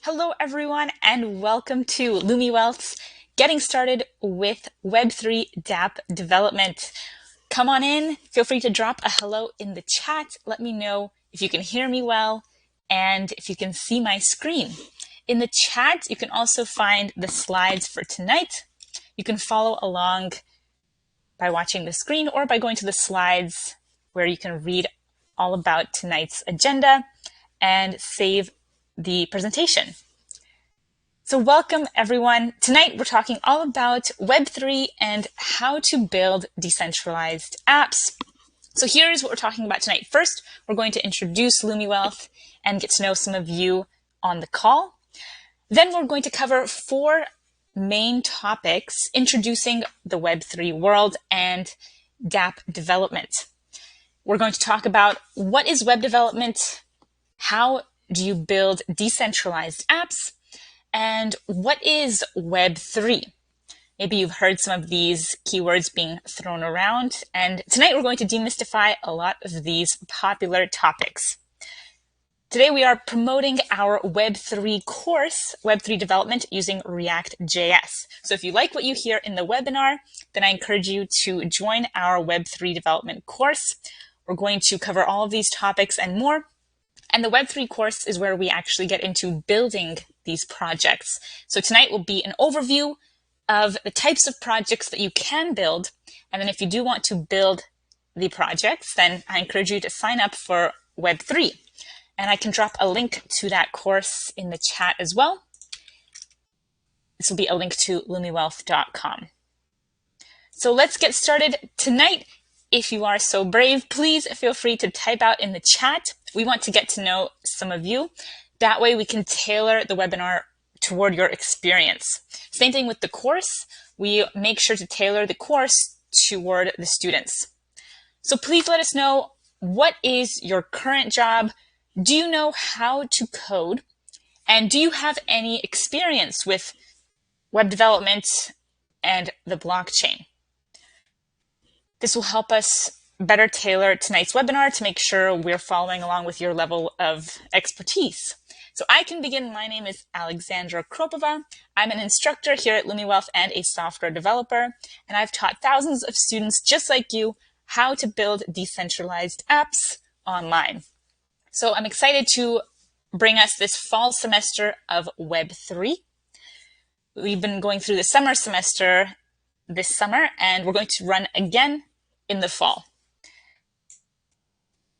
Hello, everyone, and welcome to Lumiwealth's Getting Started with Web3 dApp Development. Come on in. Feel free to drop a hello in the chat. Let me know if you can hear me well and if you can see my screen. In the chat, you can also find the slides for tonight. You can follow along by watching the screen or by going to the slides where you can read all about tonight's agenda and save the presentation. So welcome everyone. Tonight we're talking all about Web3 and how to build decentralized apps. So here's what we're talking about tonight. First, we're going to introduce Lumiwealth and get to know some of you on the call. Then we're going to cover 4 main topics introducing the Web3 world and dApp development. We're going to talk about what is web development, how do you build decentralized apps, and what is Web3? Maybe you've heard some of these keywords being thrown around, and tonight we're going to demystify a lot of these popular topics. Today we are promoting our Web3 course, Web3 Development using React.js. So if you like what you hear in the webinar, then I encourage you to join our Web3 Development course. We're going to cover all of these topics and more. And the Web3 course is where we actually get into building these projects. So tonight will be an overview of the types of projects that you can build. And then if you do want to build the projects, then I encourage you to sign up for Web3. And I can drop a link to that course in the chat as well. This will be a link to lumiwealth.com. So let's get started tonight. If you are so brave, please feel free to type out in the chat. We want to get to know some of you. That way we can tailor the webinar toward your experience. Same thing with the course. We make sure to tailor the course toward the students. So please let us know, what is your current job? Do you know how to code? And do you have any experience with web development and the blockchain? This will help us better tailor tonight's webinar to make sure we're following along with your level of expertise. So I can begin. My name is Alexandra. I'm an instructor here at Lumiwealth and a software developer, and I've taught thousands of students just like you how to build decentralized apps online. So I'm excited to bring us this fall semester of Web3. We've been going through the summer semester this summer, and we're going to run again in the fall.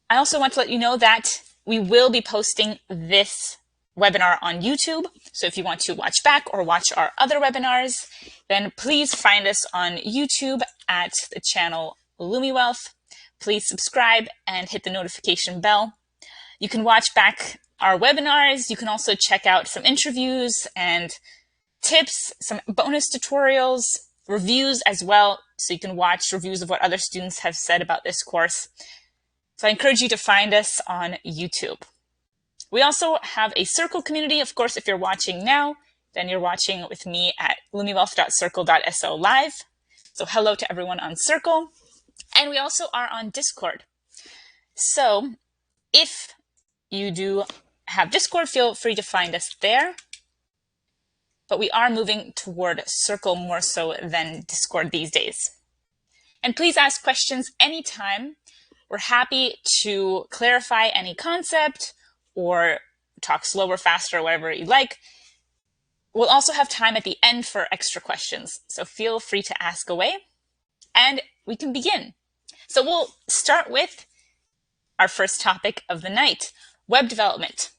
I also want to let you know that we will be posting this webinar on YouTube. So if you want to watch back or watch our other webinars, then please find us on YouTube at the channel Lumiwealth. Please subscribe and hit the notification bell. You can watch back our webinars. You can also check out some interviews and tips, some bonus tutorials, reviews as well, so you can watch reviews of what other students have said about this course. So I encourage you to find us on YouTube. We also have a Circle community. Of course, if you're watching now, then you're watching with me at lumiwealth.circle.so live. So hello to everyone on Circle. And we also are on Discord. So if you do have Discord, feel free to find us there. But we are moving toward Circle more so than Discord these days. And please ask questions anytime. We're happy to clarify any concept or talk slower, faster, whatever you like. We'll also have time at the end for extra questions, so feel free to ask away, and we can begin. So we'll start with our first topic of the night, web development.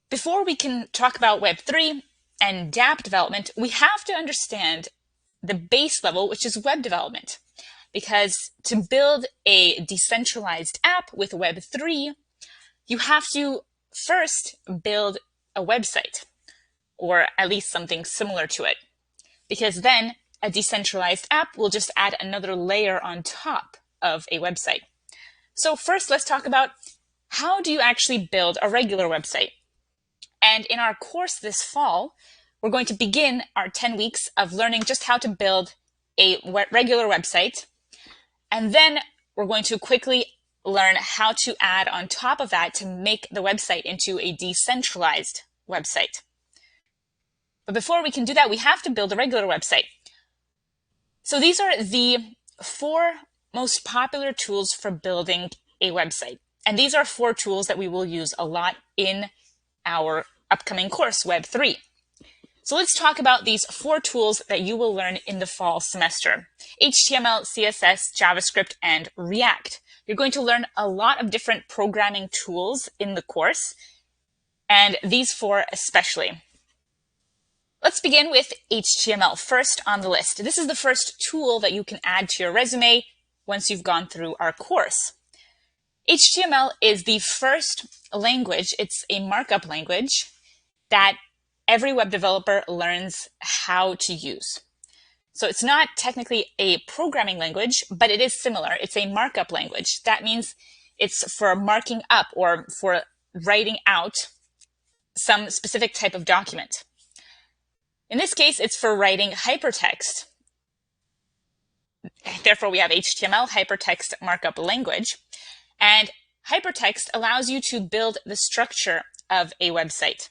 Before we can talk about Web3 and dApp development, we have to understand the base level, which is web development. Because to build a decentralized app with Web3, you have to first build a website, or at least something similar to it. Because then a decentralized app will just add another layer on top of a website. So first, let's talk about, how do you actually build a regular website? And in our course this fall, we're going to begin our 10 weeks of learning just how to build a regular website. And then we're going to quickly learn how to add on top of that to make the website into a decentralized website. But before we can do that, we have to build a regular website. So these are the 4 most popular tools for building a website. And these are 4 tools that we will use a lot in our upcoming course, Web3. So let's talk about these 4 tools that you will learn in the fall semester: HTML, CSS, JavaScript, and React. You're going to learn a lot of different programming tools in the course, and these 4 especially. Let's begin with HTML, first on the list. This is the first tool that you can add to your resume once you've gone through our course. HTML is the first language, it's a markup language that every web developer learns how to use. So it's not technically a programming language, but it is similar. It's a markup language. That means it's for marking up or for writing out some specific type of document. In this case, it's for writing hypertext. Therefore, we have HTML, hypertext markup language. And hypertext allows you to build the structure of a website.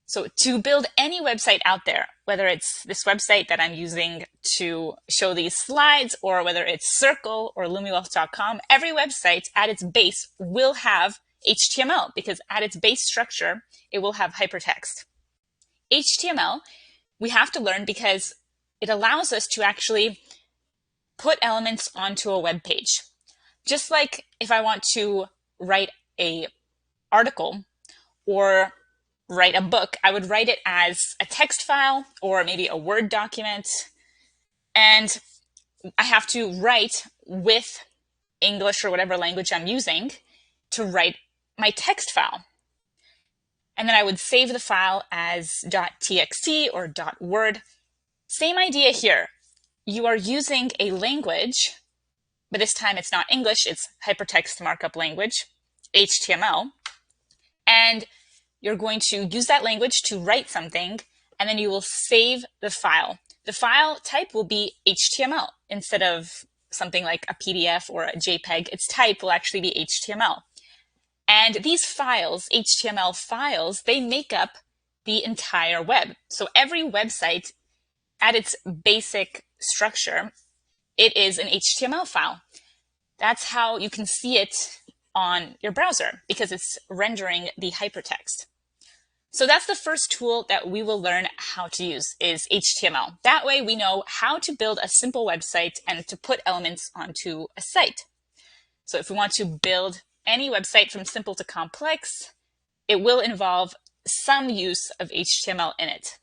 So to build any website out there, whether it's this website that I'm using to show these slides, or whether it's Circle or Lumiwealth.com, every website at its base will have HTML because at its base structure, it will have hypertext. HTML, we have to learn because it allows us to actually put elements onto a web page. Just like if I want to write an article or write a book, I would write it as a text file or maybe a Word document. And I have to write with English or whatever language I'm using to write my text file. And then I would save the file as .txt or .word. Same idea here. You are using a language, but this time it's not English, it's hypertext markup language, HTML. And you're going to use that language to write something, and then you will save the file. The file type will be HTML instead of something like a PDF or a JPEG. Its type will actually be HTML. And these files, HTML files, they make up the entire web. So every website at its basic structure, it is an HTML file. That's how you can see it on your browser because it's rendering the hypertext. So that's the first tool that we will learn how to use is HTML. That way we know how to build a simple website and to put elements onto a site. So if we want to build any website from simple to complex, it will involve some use of HTML in it.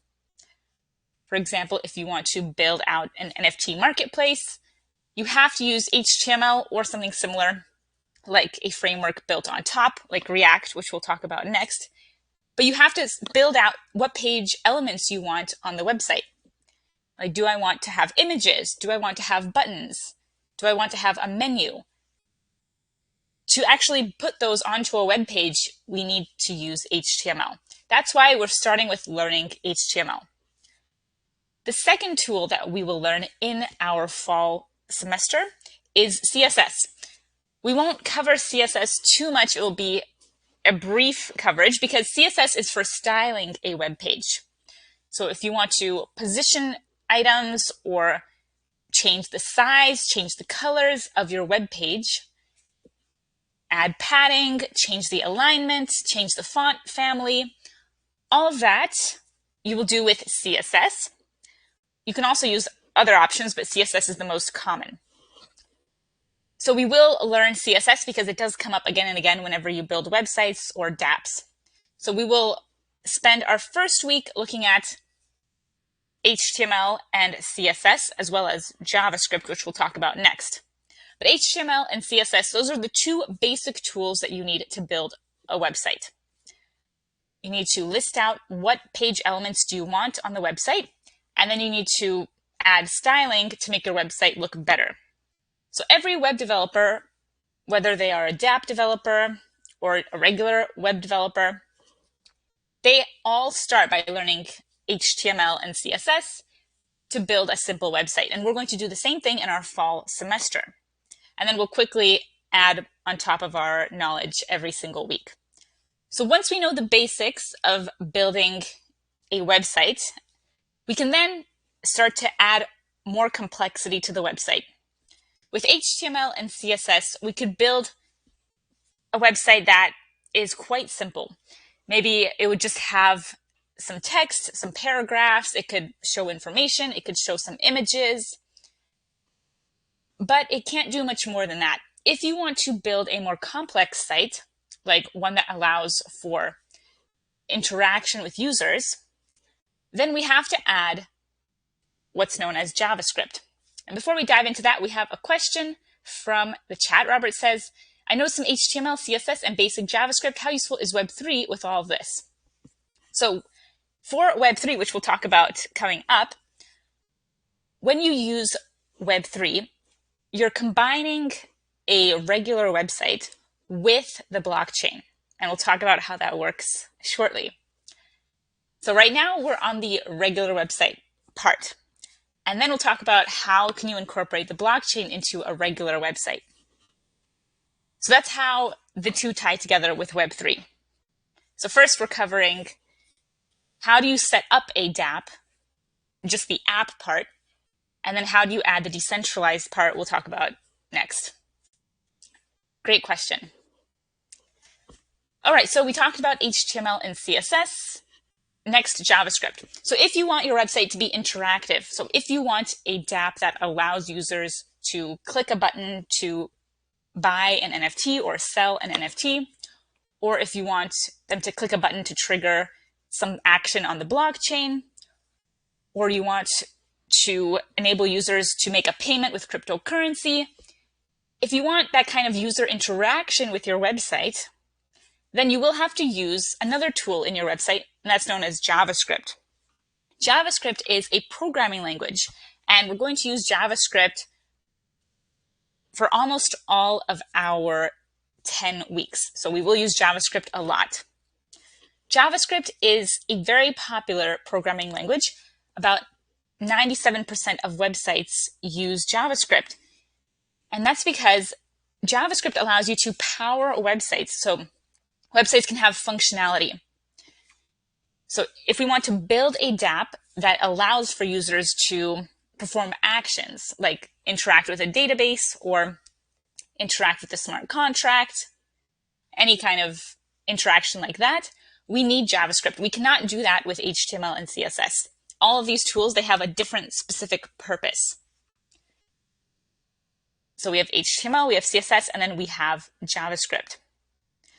For example, if you want to build out an NFT marketplace, you have to use HTML or something similar, like a framework built on top, like React, which we'll talk about next. But you have to build out what page elements you want on the website. Like, do I want to have images? Do I want to have buttons? Do I want to have a menu? To actually put those onto a web page, we need to use HTML. That's why we're starting with learning HTML. The second tool that we will learn in our fall semester is CSS. We won't cover CSS too much. It will be a brief coverage because CSS is for styling a web page. So if you want to position items or change the size, change the colors of your web page, add padding, change the alignment, change the font family, all of that you will do with CSS. You can also use other options, but CSS is the most common. So we will learn CSS because it does come up again and again whenever you build websites or dApps. So we will spend our first week looking at HTML and CSS, as well as JavaScript, which we'll talk about next. But HTML and CSS, those are the 2 basic tools that you need to build a website. You need to list out what page elements do you want on the website, and then you need to add styling to make your website look better. So every web developer, whether they are a dApp developer or a regular web developer, they all start by learning HTML and CSS to build a simple website. And we're going to do the same thing in our fall semester. And then we'll quickly add on top of our knowledge every single week. So once we know the basics of building a website, we can then start to add more complexity to the website. With HTML and CSS, we could build a website that is quite simple. Maybe it would just have some text, some paragraphs, it could show information, it could show some images, but it can't do much more than that. If you want to build a more complex site, like one that allows for interaction with users, then we have to add what's known as JavaScript. And before we dive into that, we have a question from the chat. Robert says, I know some HTML, CSS, and basic JavaScript. How useful is Web3 with all of this? So for Web3, which we'll talk about coming up, when you use Web3, you're combining a regular website with the blockchain. And we'll talk about how that works shortly. So right now we're on the regular website part. And then we'll talk about how can you incorporate the blockchain into a regular website. So that's how the two tie together with Web3. So first we're covering how do you set up a dApp, just the app part, and then how do you add the decentralized part we'll talk about next. Great question. All right, so we talked about HTML and CSS. Next, JavaScript. So if you want your website to be interactive, so if you want a dApp that allows users to click a button to buy an NFT or sell an NFT, or if you want them to click a button to trigger some action on the blockchain, or you want to enable users to make a payment with cryptocurrency, if you want that kind of user interaction with your website, then you will have to use another tool in your website, and that's known as JavaScript. JavaScript is a programming language, and we're going to use JavaScript for almost all of our 10 weeks. So we will use JavaScript a lot. JavaScript is a very popular programming language. About 97% of websites use JavaScript. And that's because JavaScript allows you to power websites. So websites can have functionality. So if we want to build a dApp that allows for users to perform actions like interact with a database or interact with a smart contract, any kind of interaction like that, we need JavaScript. We cannot do that with HTML and CSS. All of these tools, they have a different specific purpose. So we have HTML, we have CSS, and then we have JavaScript.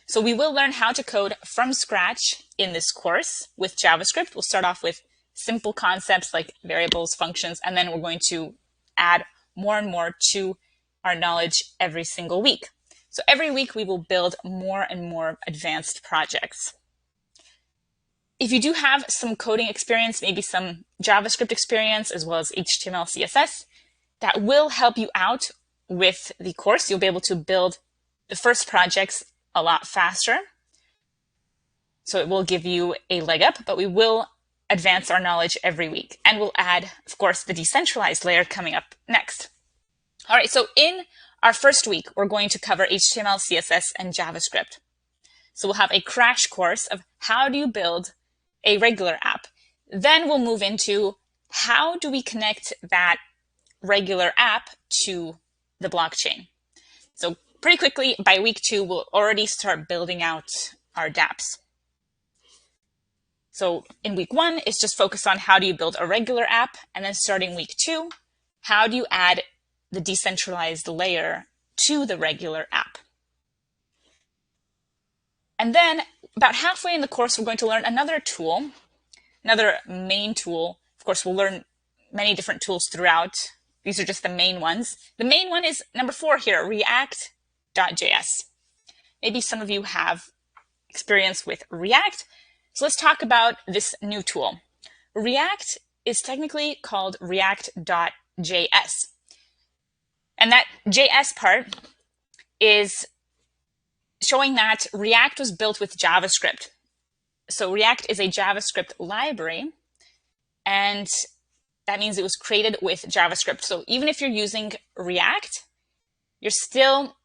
So we will learn how to code from scratch in this course with JavaScript. We'll start off with simple concepts like variables, functions, and then we're going to add more and more to our knowledge every single week. So every week we will build more and more advanced projects. If you do have some coding experience, maybe some JavaScript experience, as well as HTML, CSS, that will help you out with the course. You'll be able to build the first projects a lot faster. So it will give you a leg up, but we will advance our knowledge every week. And we'll add, of course, the decentralized layer coming up next. All right, so in our first week, we're going to cover HTML, CSS, and JavaScript. So we'll have a crash course of how do you build a regular app. Then we'll move into how do we connect that regular app to the blockchain. So pretty quickly, by week 2, we'll already start building out our dApps. So in week 1, it's just focused on how do you build a regular app, and then starting week 2, how do you add the decentralized layer to the regular app. And then about halfway in the course, we're going to learn another tool, another main tool. Of course, we'll learn many different tools throughout. These are just the main ones. The main one is number 4 here, React.js. Maybe some of you have experience with React. So let's talk about this new tool. React is technically called React.js. And that JS part is showing that React was built with JavaScript. So React is a JavaScript library, and that means it was created with JavaScript. So even if you're using React, you're still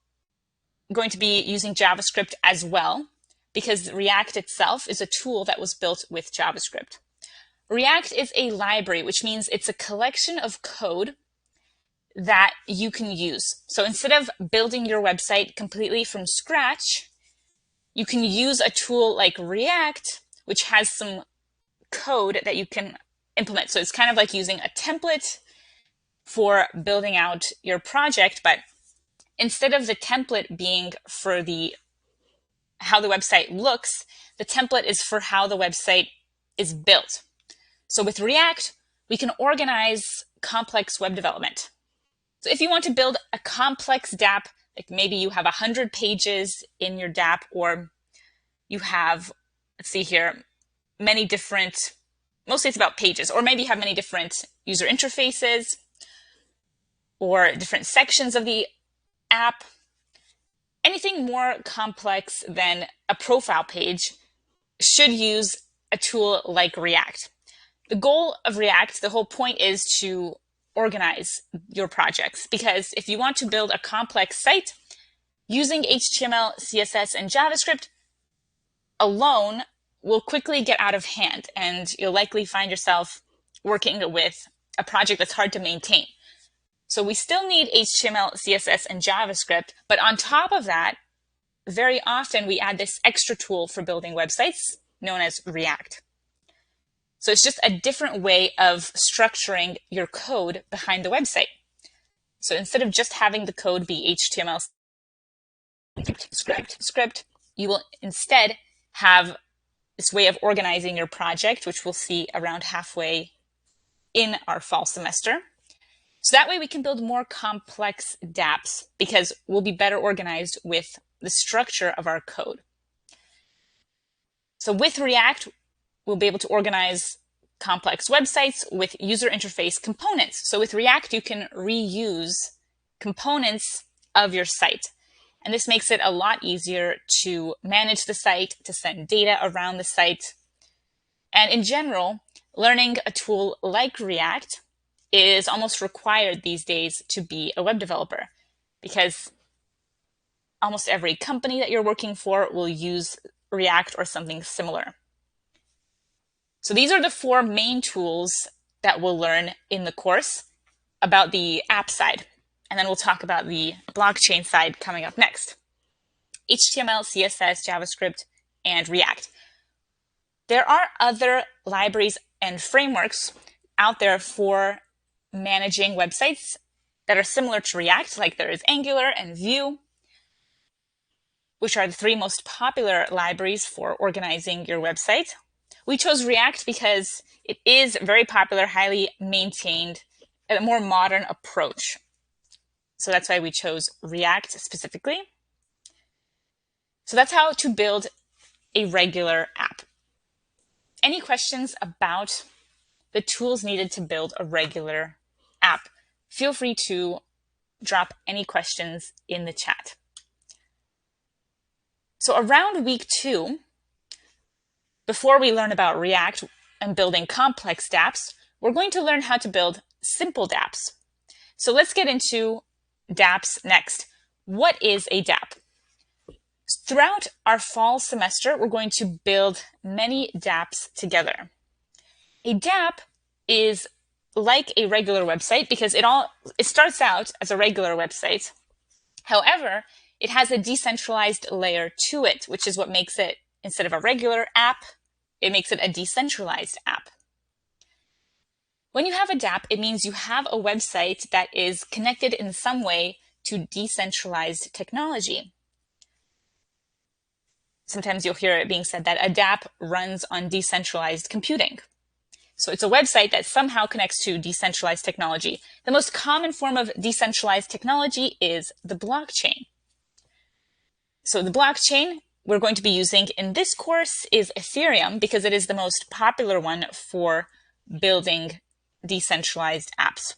going to be using JavaScript as well, because React itself is a tool that was built with JavaScript. React is a library, which means it's a collection of code that you can use. So instead of building your website completely from scratch, you can use a tool like React, which has some code that you can implement. So it's kind of like using a template for building out your project, but instead of the template being for how the website looks, the template is for how the website is built. So with React, we can organize complex web development. So if you want to build a complex dApp, like maybe you have 100 pages in your dApp, or you have, let's see here, many different, mostly it's about pages, or maybe you have many different user interfaces or different sections of the app. Anything more complex than a profile page should use a tool like React. The goal of React, the whole point is to organize your projects, because if you want to build a complex site, using HTML, CSS, and JavaScript alone will quickly get out of hand, and you'll likely find yourself working with a project that's hard to maintain. So we still need HTML, CSS, and JavaScript, but on top of that, very often we add this extra tool for building websites known as React. So it's just a different way of structuring your code behind the website. So instead of just having the code be HTML script, you will instead have this way of organizing your project, which we'll see around halfway in our fall semester. So that way we can build more complex dApps, because we'll be better organized with the structure of our code. So with React, we'll be able to organize complex websites with user interface components. So with React, you can reuse components of your site. And this makes it a lot easier to manage the site, to send data around the site. And in general, learning a tool like React is almost required these days to be a web developer, because almost every company that you're working for will use React or something similar. So these are the 4 main tools that we'll learn in the course about the app side. And then we'll talk about the blockchain side coming up next. HTML, CSS, JavaScript, and React. There are other libraries and frameworks out there for managing websites that are similar to React, like there is Angular and Vue, which are the 3 most popular libraries for organizing your website. We chose React because it is very popular, highly maintained, a more modern approach. So that's why we chose React specifically. So that's how to build a regular app. Any questions about the tools needed to build a regular app? Feel free to drop any questions in the chat. So around week 2, before we learn about React and building complex dApps, we're going to learn how to build simple dApps. So let's get into dApps next. What is a dApp? Throughout our fall semester, we're going to build many dApps together. A dApp is like a regular website because it starts out as a regular website. However, it has a decentralized layer to it, which is what makes it, instead of a regular app, it makes it a decentralized app. When you have a dApp, it means you have a website that is connected in some way to decentralized technology. Sometimes you'll hear it being said that a dApp runs on decentralized computing. So it's a website that somehow connects to decentralized technology. The most common form of decentralized technology is the blockchain. So the blockchain we're going to be using in this course is Ethereum, because it is the most popular one for building decentralized apps.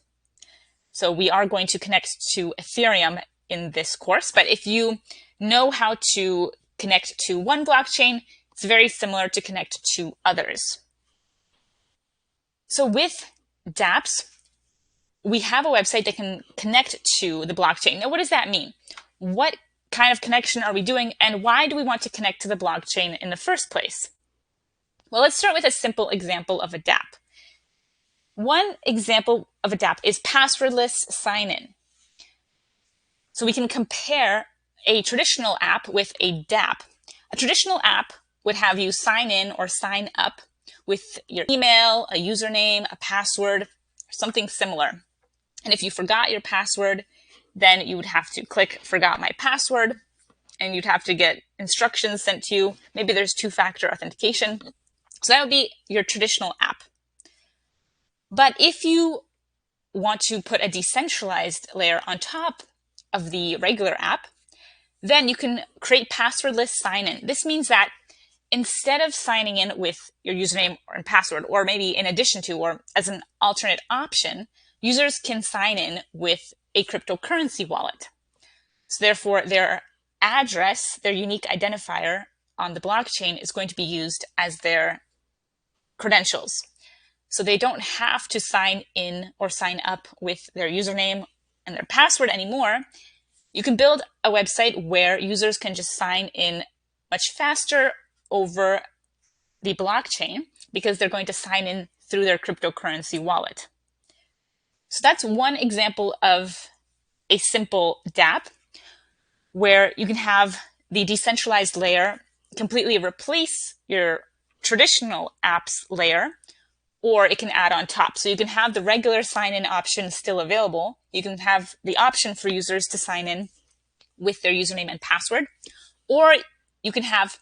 So we are going to connect to Ethereum in this course, but if you know how to connect to one blockchain, it's very similar to connect to others. So with dApps, we have a website that can connect to the blockchain. Now, what does that mean? What kind of connection are we doing, and why do we want to connect to the blockchain in the first place? Well, let's start with a simple example of a dApp. One example of a dApp is passwordless sign-in. So we can compare a traditional app with a dApp. A traditional app would have you sign in or sign up with your email, a username, a password, something similar. And if you forgot your password, then you would have to click forgot my password, and you'd have to get instructions sent to you. Maybe there's two-factor authentication. So that would be your traditional app. But if you want to put a decentralized layer on top of the regular app, then you can create passwordless sign-in. This means that instead of signing in with your username and password, or maybe in addition to, or as an alternate option, users can sign in with a cryptocurrency wallet. So therefore, their address, their unique identifier on the blockchain is going to be used as their credentials. So they don't have to sign in or sign up with their username and their password anymore. You can build a website where users can just sign in much faster over the blockchain because they're going to sign in through their cryptocurrency wallet. So that's one example of a simple dApp where you can have the decentralized layer completely replace your traditional apps layer, or it can add on top. So you can have the regular sign-in option still available. You can have the option for users to sign in with their username and password, or you can have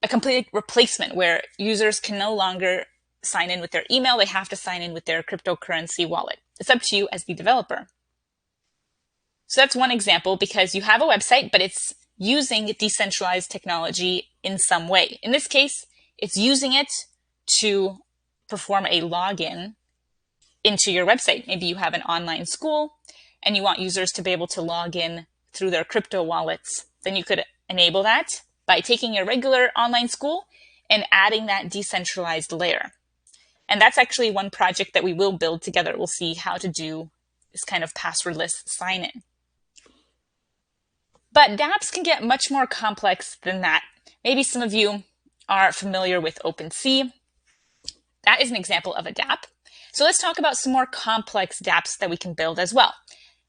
a complete replacement where users can no longer sign in with their email. They have to sign in with their cryptocurrency wallet. It's up to you as the developer. So that's one example, because you have a website, but it's using decentralized technology in some way. In this case, it's using it to perform a login into your website. Maybe you have an online school and you want users to be able to log in through their crypto wallets. Then you could enable that by taking your regular online school and adding that decentralized layer. And that's actually one project that we will build together. We'll see how to do this kind of passwordless sign-in. But dApps can get much more complex than that. Maybe some of you are familiar with OpenSea. That is an example of a dApp. So let's talk about some more complex dApps that we can build as well.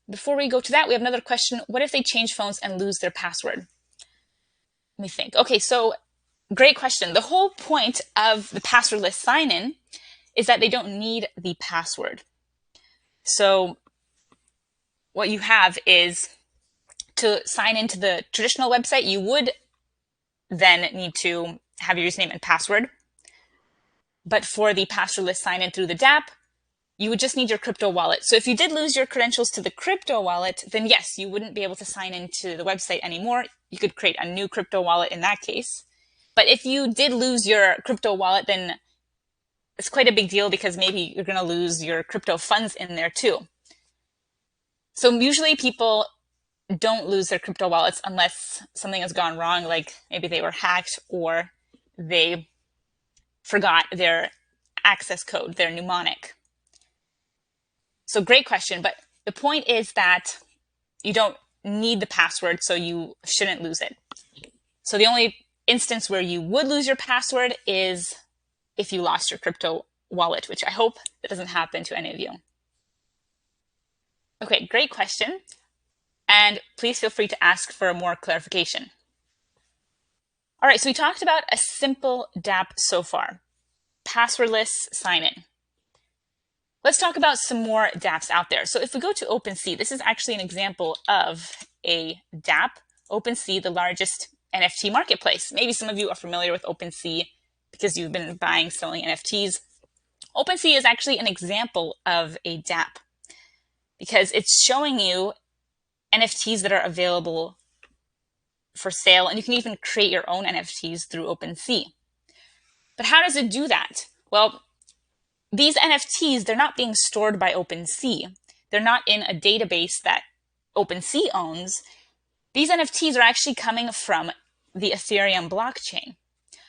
Before we go to that, we have another question. What if they change phones and lose their password? Let me think. Okay, so great question. The whole point of the passwordless sign-in is that they don't need the password. So what you have is, to sign into the traditional website, you would then need to have your username and password. But for the passwordless sign-in through the dApp, you would just need your crypto wallet. So if you did lose your credentials to the crypto wallet, then yes, you wouldn't be able to sign into the website anymore. You could create a new crypto wallet in that case. But if you did lose your crypto wallet, then it's quite a big deal, because maybe you're going to lose your crypto funds in there too. So usually people don't lose their crypto wallets unless something has gone wrong, like maybe they were hacked or they forgot their access code, their mnemonic. So great question, but the point is that you don't need the password, so you shouldn't lose it. So the only instance where you would lose your password is if you lost your crypto wallet, which I hope that doesn't happen to any of you. Okay, great question. And please feel free to ask for more clarification. All right, so we talked about a simple dApp so far, passwordless sign-in. Let's talk about some more dApps out there. So if we go to OpenSea, this is actually an example of a dApp. OpenSea, the largest NFT marketplace. Maybe some of you are familiar with OpenSea because you've been buying, selling NFTs. OpenSea is actually an example of a dApp because it's showing you NFTs that are available for sale, and you can even create your own NFTs through OpenSea. But how does it do that? Well, these NFTs, they're not being stored by OpenSea. They're not in a database that OpenSea owns. These NFTs are actually coming from the Ethereum blockchain.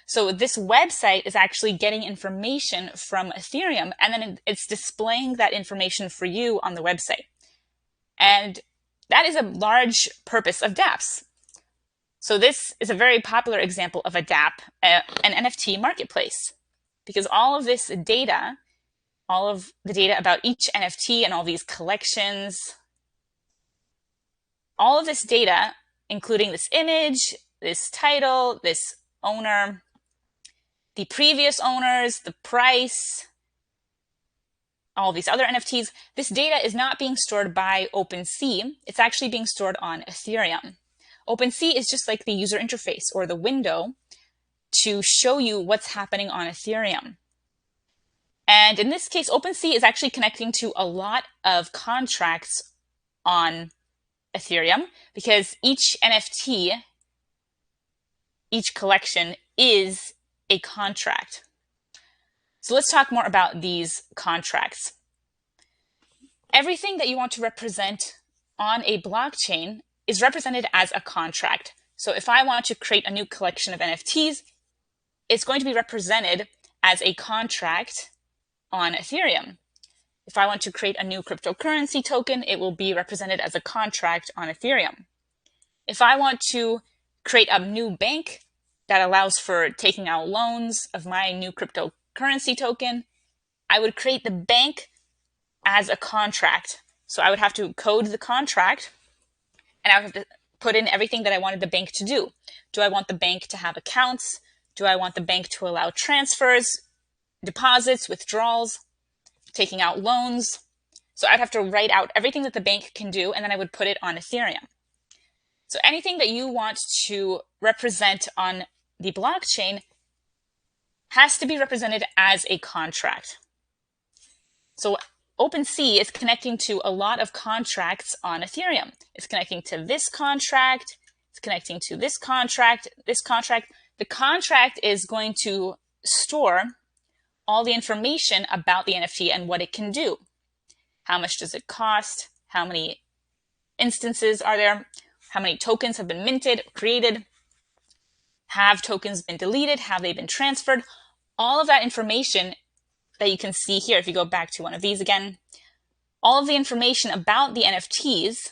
So this website is actually getting information from Ethereum, and then it's displaying that information for you on the website. And that is a large purpose of dApps. So this is a very popular example of a dApp, an NFT marketplace, because all of this data, all of the data about each NFT and all these collections, all of this data, including this image, this title, this owner, the previous owners, the price, all these other NFTs, this data is not being stored by OpenSea. It's actually being stored on Ethereum. OpenSea is just like the user interface or the window to show you what's happening on Ethereum. And in this case, OpenSea is actually connecting to a lot of contracts on Ethereum because each NFT, each collection is a contract. So let's talk more about these contracts. Everything that you want to represent on a blockchain is represented as a contract. So if I want to create a new collection of NFTs, it's going to be represented as a contract on Ethereum. If I want to create a new cryptocurrency token, it will be represented as a contract on Ethereum. If I want to create a new bank that allows for taking out loans of my new cryptocurrency token, I would create the bank as a contract. So I would have to code the contract and I would have to put in everything that I wanted the bank to do. Do I want the bank to have accounts? Do I want the bank to allow transfers, deposits, withdrawals, taking out loans? So I'd have to write out everything that the bank can do, and then I would put it on Ethereum. So anything that you want to represent on the blockchain has to be represented as a contract. So OpenSea is connecting to a lot of contracts on Ethereum. It's connecting to this contract, it's connecting to this contract, this contract. The contract is going to store all the information about the NFT and what it can do. How much does it cost? How many instances are there? How many tokens have been minted, created? Have tokens been deleted? Have they been transferred? All of that information that you can see here, if you go back to one of these again, all of the information about the NFTs,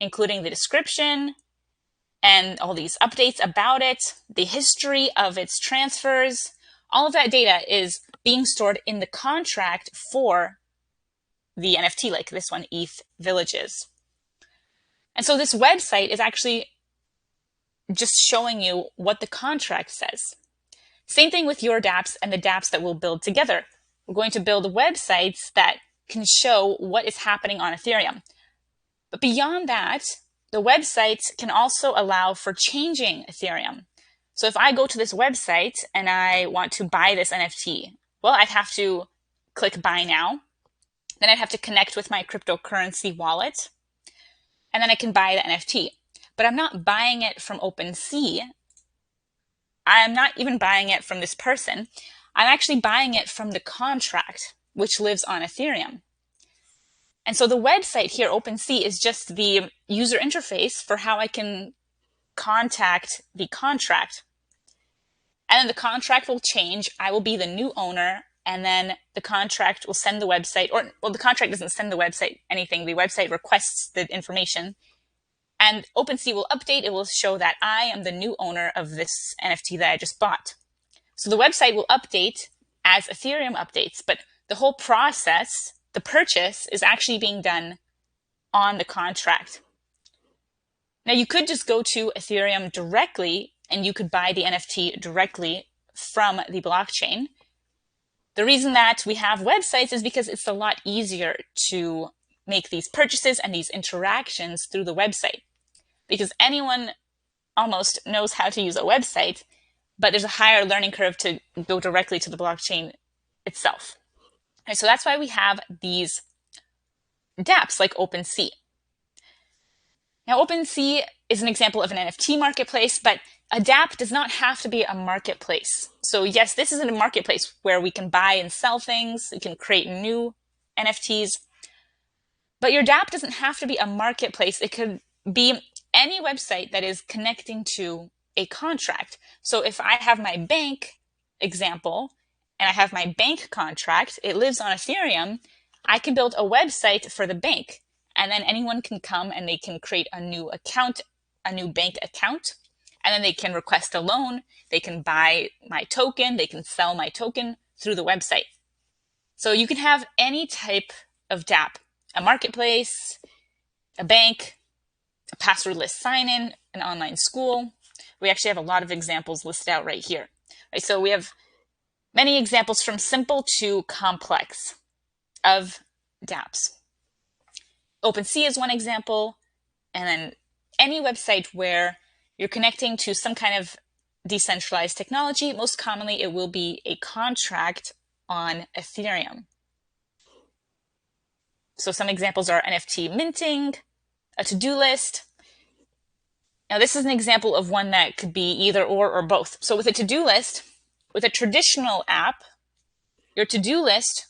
including the description and all these updates about it, the history of its transfers, all of that data is being stored in the contract for the NFT, like this one, ETH Villages. And so this website is actually just showing you what the contract says. Same thing with your dApps and the dApps that we'll build together. We're going to build websites that can show what is happening on Ethereum. But beyond that, the websites can also allow for changing Ethereum. So if I go to this website and I want to buy this NFT, well, I'd have to click buy now. Then I'd have to connect with my cryptocurrency wallet. And then I can buy the NFT. But I'm not buying it from OpenSea. I'm not even buying it from this person. I'm actually buying it from the contract, which lives on Ethereum. And so the website here, OpenSea, is just the user interface for how I can contact the contract. And then the contract will change. I will be the new owner, and then the contract will send the website, or, well, the contract doesn't send the website anything. The website requests the information. And OpenSea will update. It will show that I am the new owner of this NFT that I just bought. So the website will update as Ethereum updates, but the whole process, the purchase, is actually being done on the contract. Now you could just go to Ethereum directly and you could buy the NFT directly from the blockchain. The reason that we have websites is because it's a lot easier to make these purchases and these interactions through the website, because anyone almost knows how to use a website, but there's a higher learning curve to go directly to the blockchain itself. And so that's why we have these dApps like OpenSea. Now, OpenSea is an example of an NFT marketplace, but a dApp does not have to be a marketplace. So yes, this is a marketplace where we can buy and sell things, we can create new NFTs, but your dApp doesn't have to be a marketplace. It could be any website that is connecting to a contract. So if I have my bank example and I have my bank contract, it lives on Ethereum, I can build a website for the bank, and then anyone can come and they can create a new account, a new bank account, and and then they can request a loan, they can buy my token, they can sell my token through the website. So you can have any type of dApp, a marketplace, a bank, a passwordless sign-in, an online school. We actually have a lot of examples listed out right here. Right, so we have many examples from simple to complex of dApps. OpenSea is one example, and then any website where you're connecting to some kind of decentralized technology, most commonly it will be a contract on Ethereum. So some examples are NFT minting, a to-do list. Now this is an example of one that could be either or both. So with a to-do list, with a traditional app, your to-do list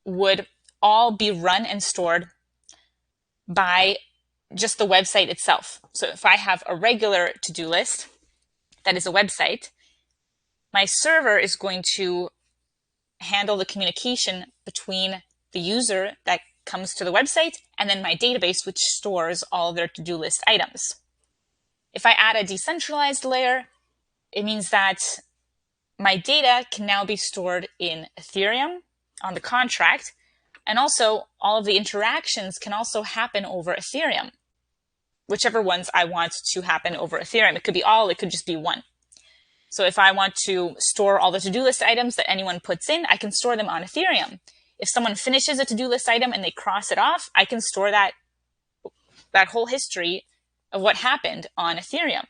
would all be run and stored by just the website itself. So if I have a regular to-do list that is a website, my server is going to handle the communication between the user that comes to the website and then my database, which stores all of their to-do list items. If I add a decentralized layer, it means that my data can now be stored in Ethereum on the contract, and also all of the interactions can also happen over Ethereum, whichever ones I want to happen over Ethereum. It could be all, it could just be one. So if I want to store all the to-do list items that anyone puts in, I can store them on Ethereum. If someone finishes a to-do list item and they cross it off, I can store that whole history of what happened on Ethereum.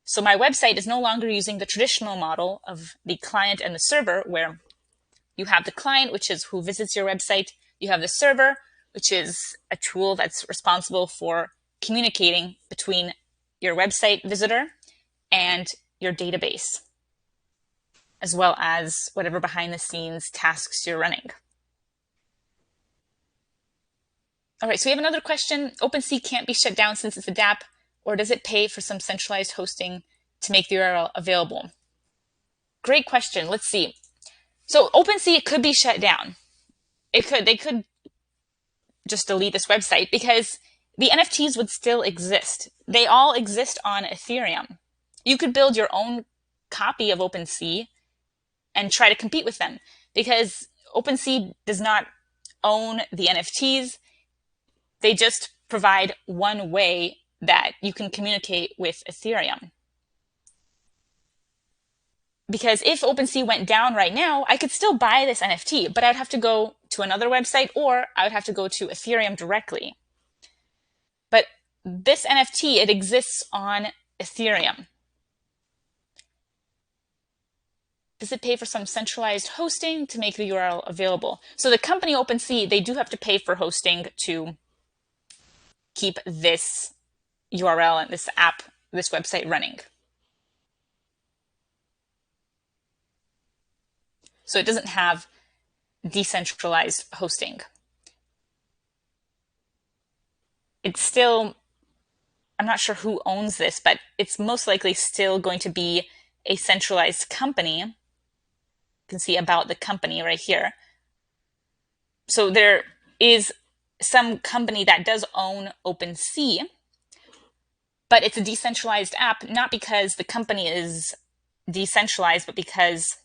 So my website is no longer using the traditional model of the client and the server, where you have the client, which is who visits your website. You have the server, which is a tool that's responsible for communicating between your website visitor and your database, as well as whatever behind the scenes tasks you're running. All right, so we have another question. OpenSea can't be shut down since it's a dApp, or does it pay for some centralized hosting to make the URL available? Great question. Let's see. So OpenSea could be shut down. They could just delete this website because the NFTs would still exist. They all exist on Ethereum. You could build your own copy of OpenSea and try to compete with them, because OpenSea does not own the NFTs. They just provide one way that you can communicate with Ethereum. Because if OpenSea went down right now, I could still buy this NFT, but I'd have to go to another website, or I would have to go to Ethereum directly. But this NFT, it exists on Ethereum. Does it pay for some centralized hosting to make the URL available? So the company OpenSea, they do have to pay for hosting to keep this URL and this app, this website running. So it doesn't have decentralized hosting. It's still, I'm not sure who owns this, but it's most likely still going to be a centralized company. You can see about the company right here. So there is some company that does own OpenSea, but it's a decentralized app, not because the company is decentralized, but because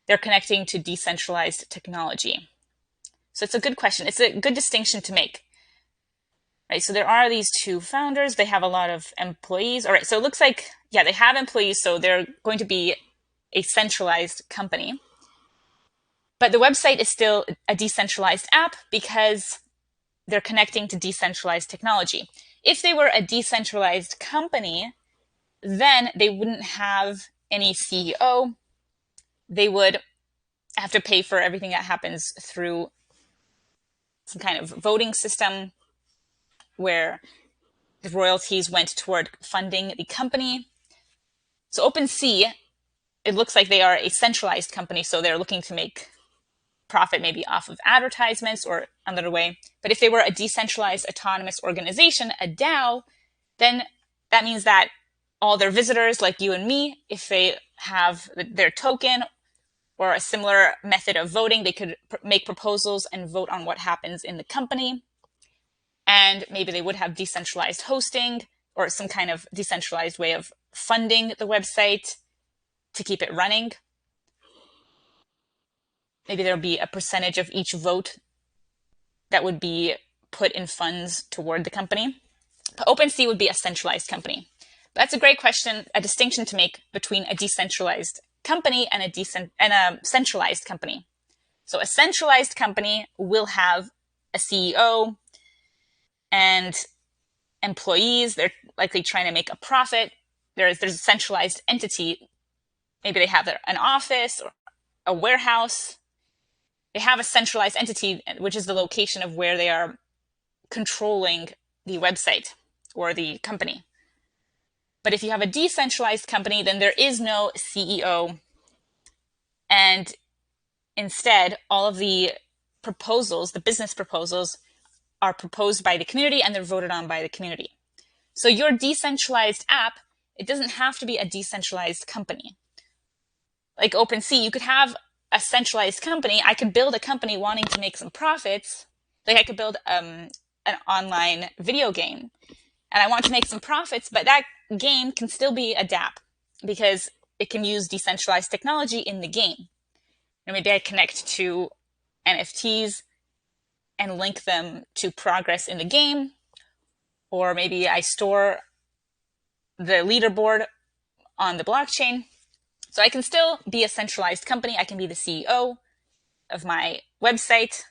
they're connecting to decentralized technology. So it's a good question. It's a good distinction to make. Right, so there are these two founders. They have a lot of employees. All right, so it looks like, yeah, they have employees, so they're going to be a centralized company. But the website is still a decentralized app because they're connecting to decentralized technology. If they were a decentralized company, then they wouldn't have any CEO. They would have to pay for everything that happens through some kind of voting system where the royalties went toward funding the company. So OpenSea, it looks like they are a centralized company, so they're looking to make profit maybe off of advertisements or another way. But if they were a decentralized autonomous organization, a DAO, then that means that all their visitors, like you and me, if they have their token or a similar method of voting, they could make proposals and vote on what happens in the company. And maybe they would have decentralized hosting or some kind of decentralized way of funding the website to keep it running. Maybe there'll be a percentage of each vote that would be put in funds toward the company. But OpenSea would be a centralized company. But that's a great question, a distinction to make between a decentralized company and a centralized company. So a centralized company will have a CEO and employees. They're likely trying to make a profit. There's a centralized entity. Maybe they have an office or a warehouse. They have a centralized entity, which is the location of where they are controlling the website or the company. But if you have a decentralized company, then there is no CEO. And instead, all of the proposals, the business proposals, are proposed by the community and they're voted on by the community. So your decentralized app, it doesn't have to be a decentralized company. Like OpenSea, you could have a centralized company. I could build a company wanting to make some profits. Like I could build an online video game and I want to make some profits, but that game can still be a dApp because it can use decentralized technology in the game. And maybe I connect to NFTs and link them to progress in the game, or maybe I store the leaderboard on the blockchain. So I can still be a centralized company. I can be the CEO of my website,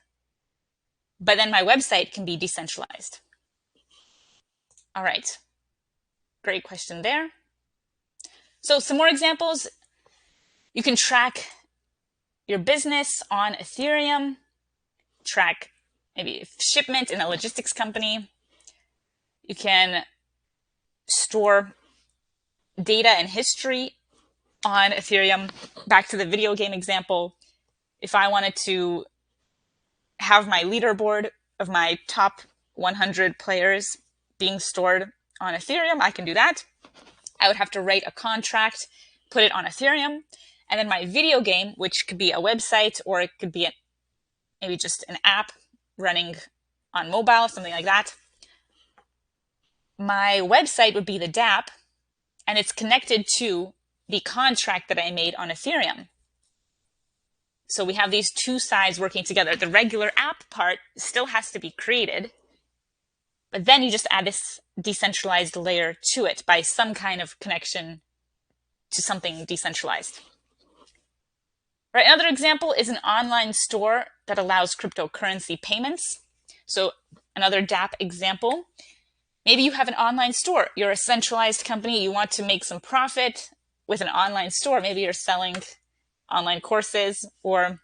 but then my website can be decentralized. All right, great question there. So some more examples. You can track your business on Ethereum, track maybe shipment in a logistics company. You can store data and history on Ethereum. Back to the video game example, if I wanted to have my leaderboard of my top 100 players being stored on Ethereum, I can do that. I would have to write a contract, put it on Ethereum, and then my video game, which could be a website or it could be maybe just an app running on mobile, something like that. My website would be the dApp, and it's connected to the contract that I made on Ethereum. So we have these two sides working together. The regular app part still has to be created, but then you just add this decentralized layer to it by some kind of connection to something decentralized. Right, another example is an online store that allows cryptocurrency payments. So another dApp example, maybe you have an online store. You're a centralized company. You want to make some profit with an online store. Maybe you're selling online courses or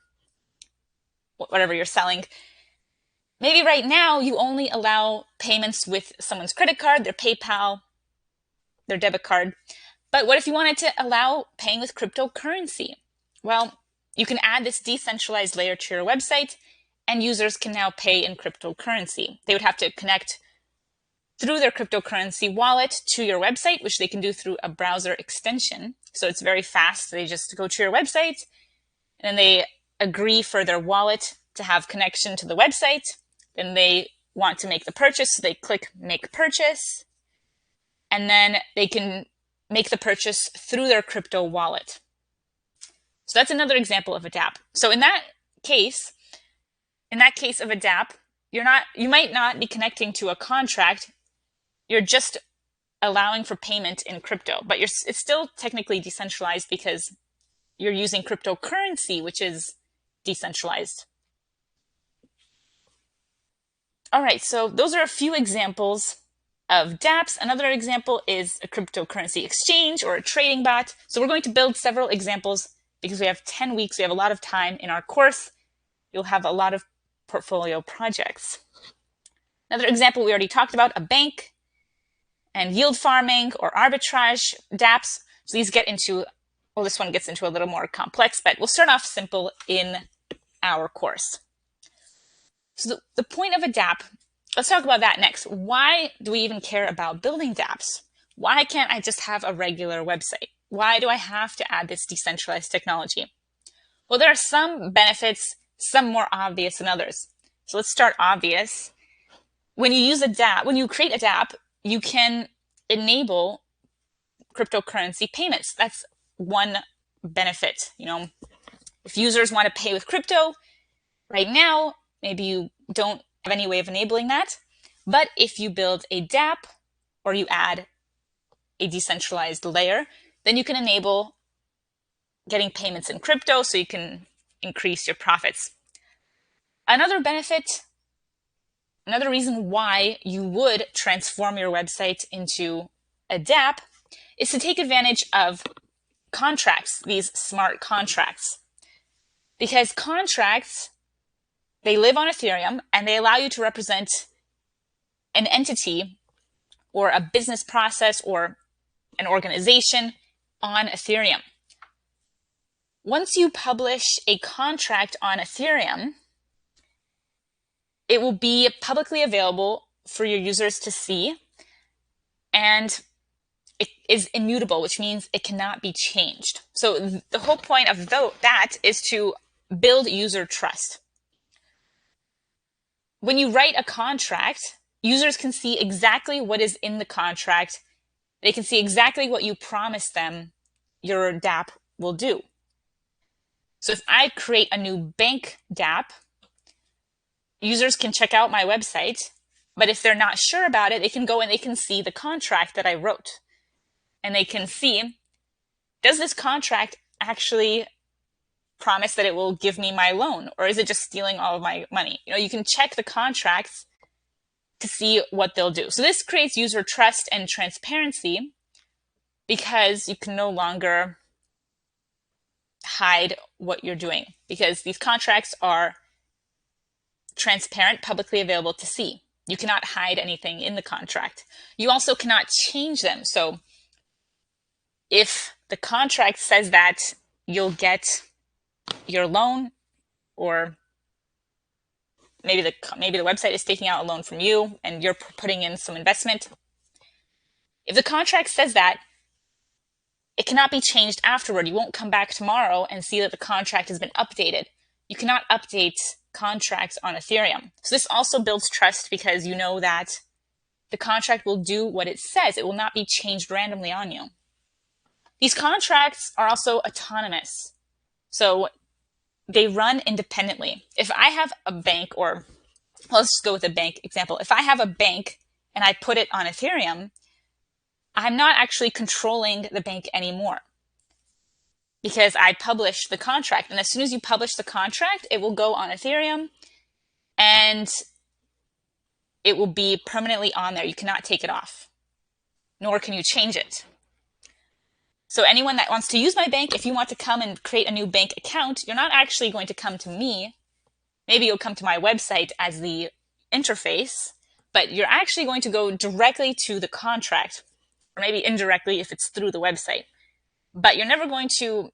whatever you're selling. Maybe right now you only allow payments with someone's credit card, their PayPal, their debit card. But what if you wanted to allow paying with cryptocurrency? Well, you can add this decentralized layer to your website and users can now pay in cryptocurrency. They would have to connect through their cryptocurrency wallet to your website, which they can do through a browser extension. So it's very fast. They just go to your website and then they agree for their wallet to have connection to the website. Then they want to make the purchase, so they click make purchase, and then they can make the purchase through their crypto wallet. So that's another example of a dApp. So in that case of a dApp, you might not be connecting to a contract. You're just allowing for payment in crypto, but it's still technically decentralized because you're using cryptocurrency, which is decentralized. All right, so those are a few examples of dApps. Another example is a cryptocurrency exchange or a trading bot. So we're going to build several examples because we have 10 weeks. We have a lot of time in our course. You'll have a lot of portfolio projects. Another example we already talked about, a bank and yield farming or arbitrage dApps. So these get into, well, this one gets into a little more complex, but we'll start off simple in our course. So the point of a dApp, let's talk about that next. Why do we even care about building dApps? Why can't I just have a regular website? Why do I have to add this decentralized technology? Well, there are some benefits, some more obvious than others. So let's start obvious. When you use a dApp, when you create a dApp, you can enable cryptocurrency payments. That's one benefit. If users want to pay with crypto right now, maybe you don't have any way of enabling that. But if you build a dApp or you add a decentralized layer, then you can enable getting payments in crypto so you can increase your profits. Another benefit, another reason why you would transform your website into a dApp is to take advantage of contracts, these smart contracts. Because contracts, they live on Ethereum and they allow you to represent an entity or a business process or an organization on Ethereum. Once you publish a contract on Ethereum, it will be publicly available for your users to see, and it is immutable, which means it cannot be changed. So the whole point of that is to build user trust. When you write a contract, users can see exactly what is in the contract. They can see exactly what you promised them your dApp will do. So if I create a new bank dApp, users can check out my website, but if they're not sure about it, they can go and they can see the contract that I wrote. And they can see, does this contract actually promise that it will give me my loan, or is it just stealing all of my money? You can check the contracts to see what they'll do. So this creates user trust and transparency because you can no longer hide what you're doing, because these contracts are transparent, publicly available to see. You cannot hide anything in the contract. You also cannot change them. So if the contract says that you'll get your loan, or maybe the website is taking out a loan from you and you're putting in some investment, if the contract says that, it cannot be changed afterward. You won't come back tomorrow and see that the contract has been updated. You cannot update contracts on Ethereum. So this also builds trust because you know that the contract will do what it says. It will not be changed randomly on you. These contracts are also autonomous. So they run independently. If I have a bank, or let's just go with a bank example. If I have a bank and I put it on Ethereum, I'm not actually controlling the bank anymore because I published the contract. And as soon as you publish the contract, it will go on Ethereum and it will be permanently on there. You cannot take it off, nor can you change it. So anyone that wants to use my bank, if you want to come and create a new bank account, you're not actually going to come to me. Maybe you'll come to my website as the interface, but you're actually going to go directly to the contract, or maybe indirectly if it's through the website. But you're never going to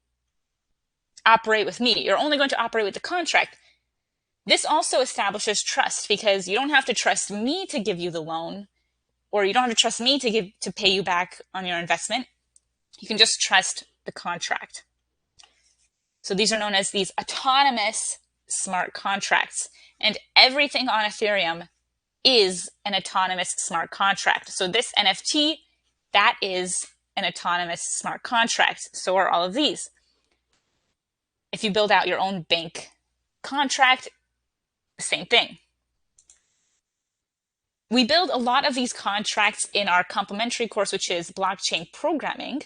operate with me. You're only going to operate with the contract. This also establishes trust because you don't have to trust me to give you the loan, or you don't have to trust me to pay you back on your investment. You can just trust the contract. So these are known as these autonomous smart contracts. And everything on Ethereum is an autonomous smart contract. So this NFT, that is an autonomous smart contract. So are all of these. If you build out your own bank contract, the same thing. We build a lot of these contracts in our complementary course, which is blockchain programming.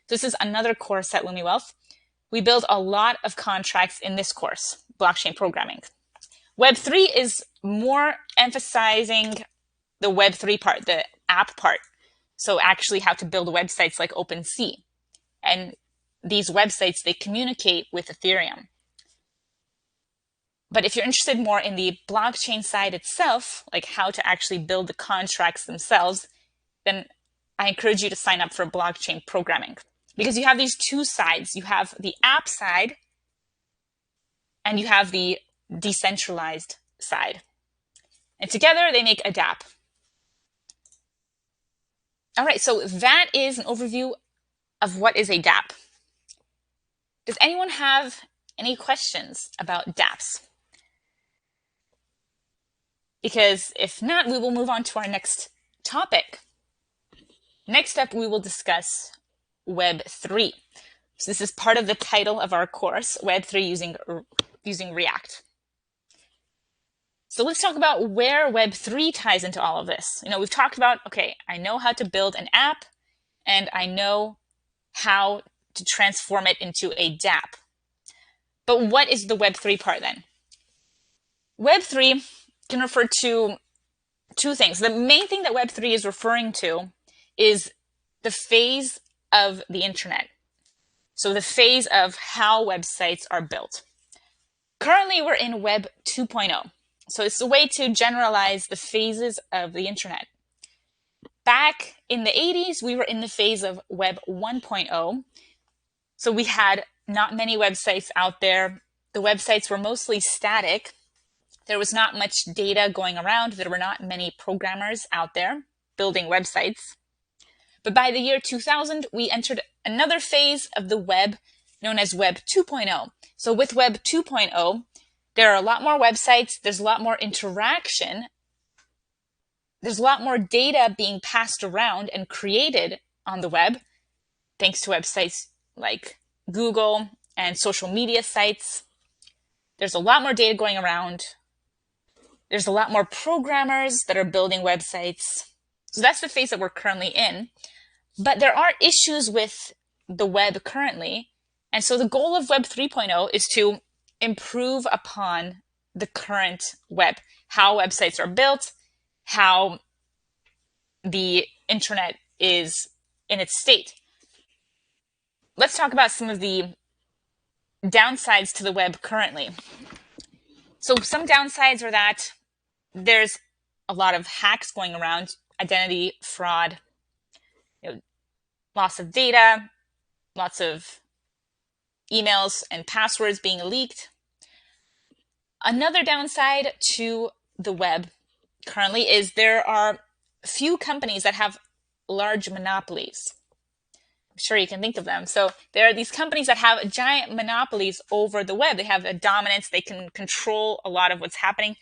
This is another course at Lumiwealth. We build a lot of contracts in this course, blockchain programming. Web3 is more emphasizing the Web3 part, the app part. So actually how to build websites like OpenSea. And these websites, they communicate with Ethereum. But if you're interested more in the blockchain side itself, like how to actually build the contracts themselves, then I encourage you to sign up for blockchain programming. Because you have these two sides. You have the app side and you have the decentralized side. And together they make a dApp. All right, so that is an overview of what is a dApp. Does anyone have any questions about dApps? Because if not, we will move on to our next topic. Next up, we will discuss Web3. So this is part of the title of our course, Web3 using React. So let's talk about where Web3 ties into all of this. We've talked about, okay, I know how to build an app and I know how to transform it into a dApp. But what is the Web3 part then? Web3 can refer to two things. The main thing that Web3 is referring to is the phase of the internet. So the phase of how websites are built. Currently, we're in Web 2.0. So it's a way to generalize the phases of the internet. Back in the 80s, we were in the phase of Web 1.0. So we had not many websites out there. The websites were mostly static. There was not much data going around. There were not many programmers out there building websites. But by the year 2000, we entered another phase of the web known as Web 2.0. So with Web 2.0, there are a lot more websites. There's a lot more interaction. There's a lot more data being passed around and created on the web, thanks to websites like Google and social media sites. There's a lot more data going around. There's a lot more programmers that are building websites. So that's the phase that we're currently in. But there are issues with the web currently. And so the goal of Web 3.0 is to improve upon the current web, how websites are built, how the internet is in its state. Let's talk about some of the downsides to the web currently. So some downsides are that there's a lot of hacks going around, identity fraud, loss of data, lots of emails and passwords being leaked. Another downside to the web currently is there are few companies that have large monopolies. I'm sure you can think of them. So there are these companies that have giant monopolies over the web. They have a dominance. They can control a lot of what's happening.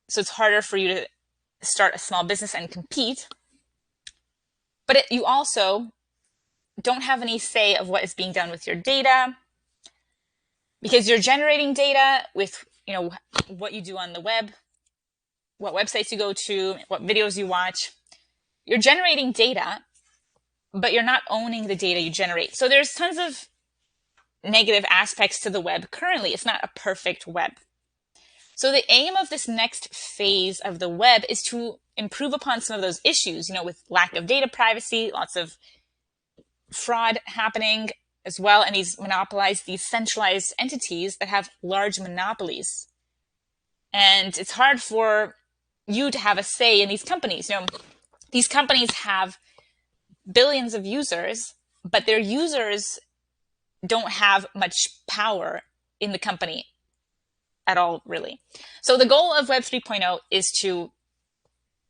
So it's harder for you to start a small business and compete. But you also don't have any say of what is being done with your data, because you're generating data with what you do on the web, what websites you go to, what videos you watch. You're generating data, but you're not owning the data you generate. So there's tons of negative aspects to the web currently. It's not a perfect web. So the aim of this next phase of the web is to improve upon some of those issues, with lack of data privacy, lots of fraud happening as well, and these centralized entities that have large monopolies. And it's hard for you to have a say in these companies. These companies have billions of users, but their users don't have much power in the company at all, really. So the goal of Web 3.0 is to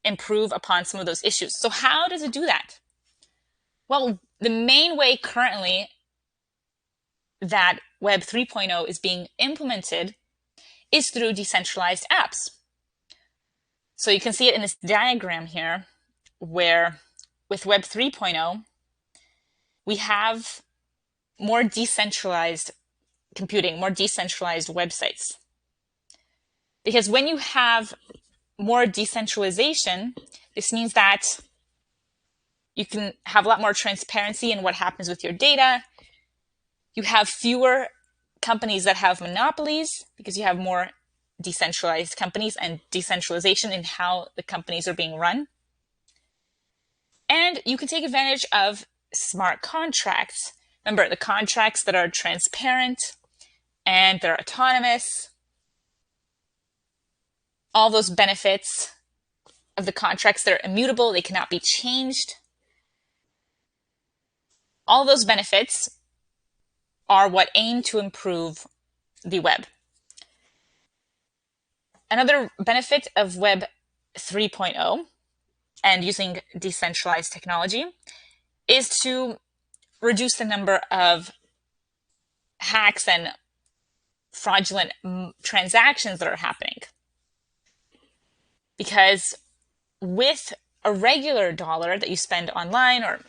improve upon some of those issues. So how does it do that? Well, the main way currently that Web 3.0 is being implemented is through decentralized apps. So you can see it in this diagram here, where with Web 3.0, we have more decentralized computing, more decentralized websites. Because when you have more decentralization, this means that you can have a lot more transparency in what happens with your data. You have fewer companies that have monopolies because you have more decentralized companies and decentralization in how the companies are being run. And you can take advantage of smart contracts. Remember, the contracts that are transparent and they're autonomous, all those benefits of the contracts that are immutable, they cannot be changed. All those benefits are what aim to improve the web. Another benefit of Web 3.0 and using decentralized technology is to reduce the number of hacks and fraudulent transactions that are happening. Because with a regular dollar that you spend online, or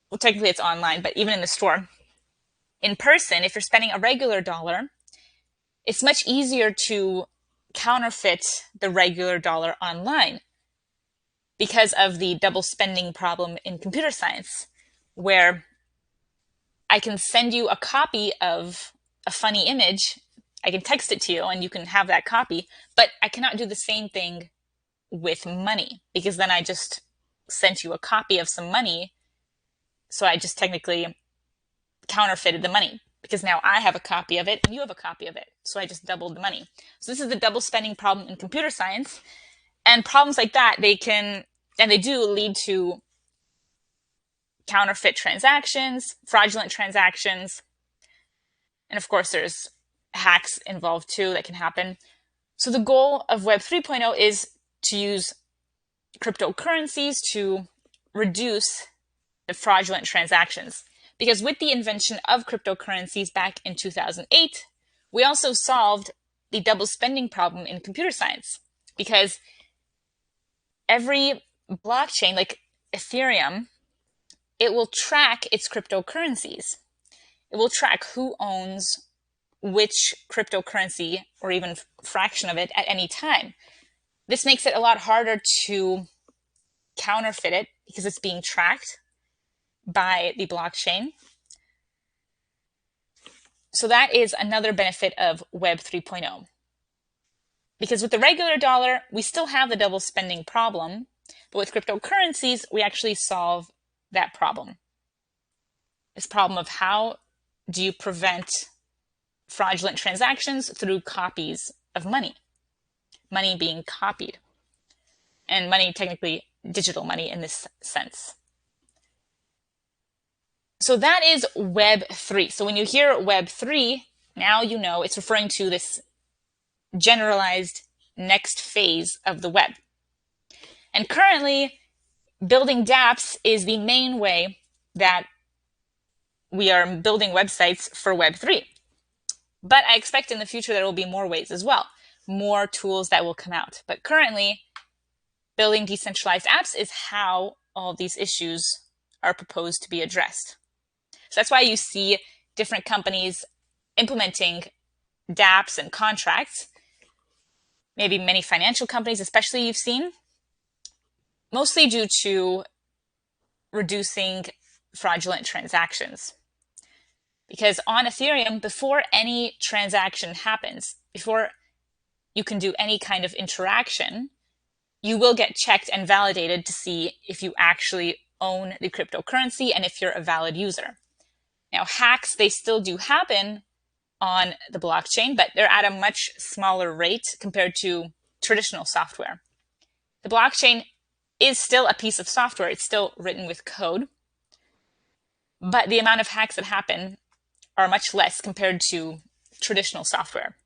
well, technically it's online, but even in the store, in person, if you're spending a regular dollar, it's much easier to counterfeit the regular dollar online because of the double spending problem in computer science, where I can send you a copy of a funny image, I can text it to you and you can have that copy, but I cannot do the same thing with money, because then I just sent you a copy of some money. So I just technically counterfeited the money, because now I have a copy of it and you have a copy of it. So I just doubled the money. So this is the double spending problem in computer science. And problems like that, they can, and they do lead to counterfeit transactions, fraudulent transactions. And of course, there's hacks involved too that can happen. So the goal of Web 3.0 is to use cryptocurrencies to reduce the fraudulent transactions. Because with the invention of cryptocurrencies back in 2008, we also solved the double spending problem in computer science. Because every blockchain, like Ethereum, it will track its cryptocurrencies. It will track who owns which cryptocurrency, or even fraction of it, at any time. This makes it a lot harder to counterfeit it because it's being tracked by the blockchain. So that is another benefit of Web 3.0. Because with the regular dollar, we still have the double spending problem, but with cryptocurrencies, we actually solve that problem. This problem of how do you prevent fraudulent transactions through copies of money, money being copied, and money technically digital money in this sense. So that is Web 3. So when you hear Web 3, now you know it's referring to this generalized next phase of the web. And currently, building dApps is the main way that we are building websites for Web 3. But I expect in the future there will be more ways as well, more tools that will come out. But currently, building decentralized apps is how all these issues are proposed to be addressed. So that's why you see different companies implementing dApps and contracts, maybe many financial companies especially you've seen, mostly due to reducing fraudulent transactions. Because on Ethereum, before any transaction happens, before you can do any kind of interaction, you will get checked and validated to see if you actually own the cryptocurrency and if you're a valid user. Now, hacks, they still do happen on the blockchain, but they're at a much smaller rate compared to traditional software. The blockchain is still a piece of software. It's still written with code, but the amount of hacks that happen are much less compared to traditional software.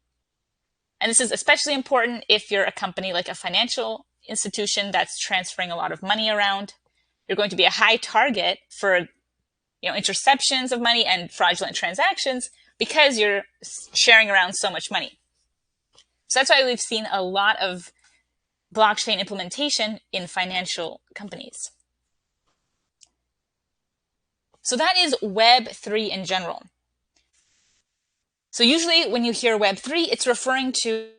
And this is especially important if you're a company like a financial institution that's transferring a lot of money around. You're going to be a high target for interceptions of money and fraudulent transactions because you're sharing around so much money. So that's why we've seen a lot of blockchain implementation in financial companies. So that is Web 3 in general. So usually when you hear Web 3, it's referring to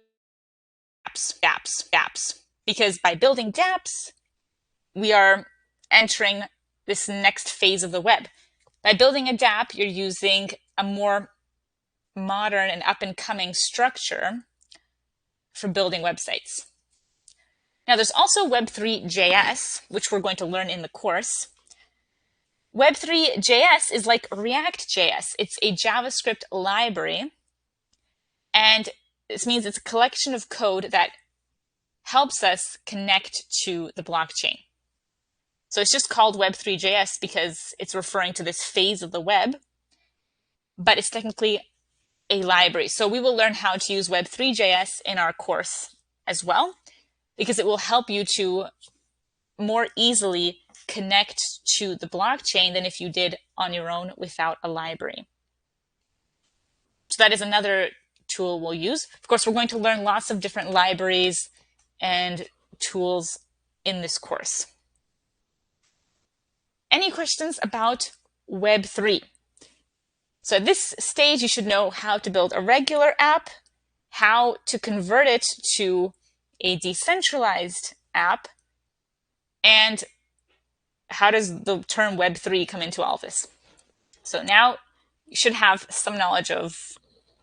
dApps, because by building dApps, we are entering this next phase of the web. By building a dApp, you're using a more modern and up-and-coming structure for building websites. Now, there's also Web3 Js, which we're going to learn in the course. Web3 Js is like React JS. It's a JavaScript library, and this means it's a collection of code that helps us connect to the blockchain. So it's just called Web3 JS because it's referring to this phase of the web, but it's technically a library. So we will learn how to use Web3 JS in our course as well, because it will help you to more easily connect to the blockchain than if you did on your own without a library. So that is another tool we'll use. Of course, we're going to learn lots of different libraries and tools in this course. any questions about Web3? So at this stage, you should know how to build a regular app, how to convert it to a decentralized app, and how does the term Web3 come into all of this? So now you should have some knowledge of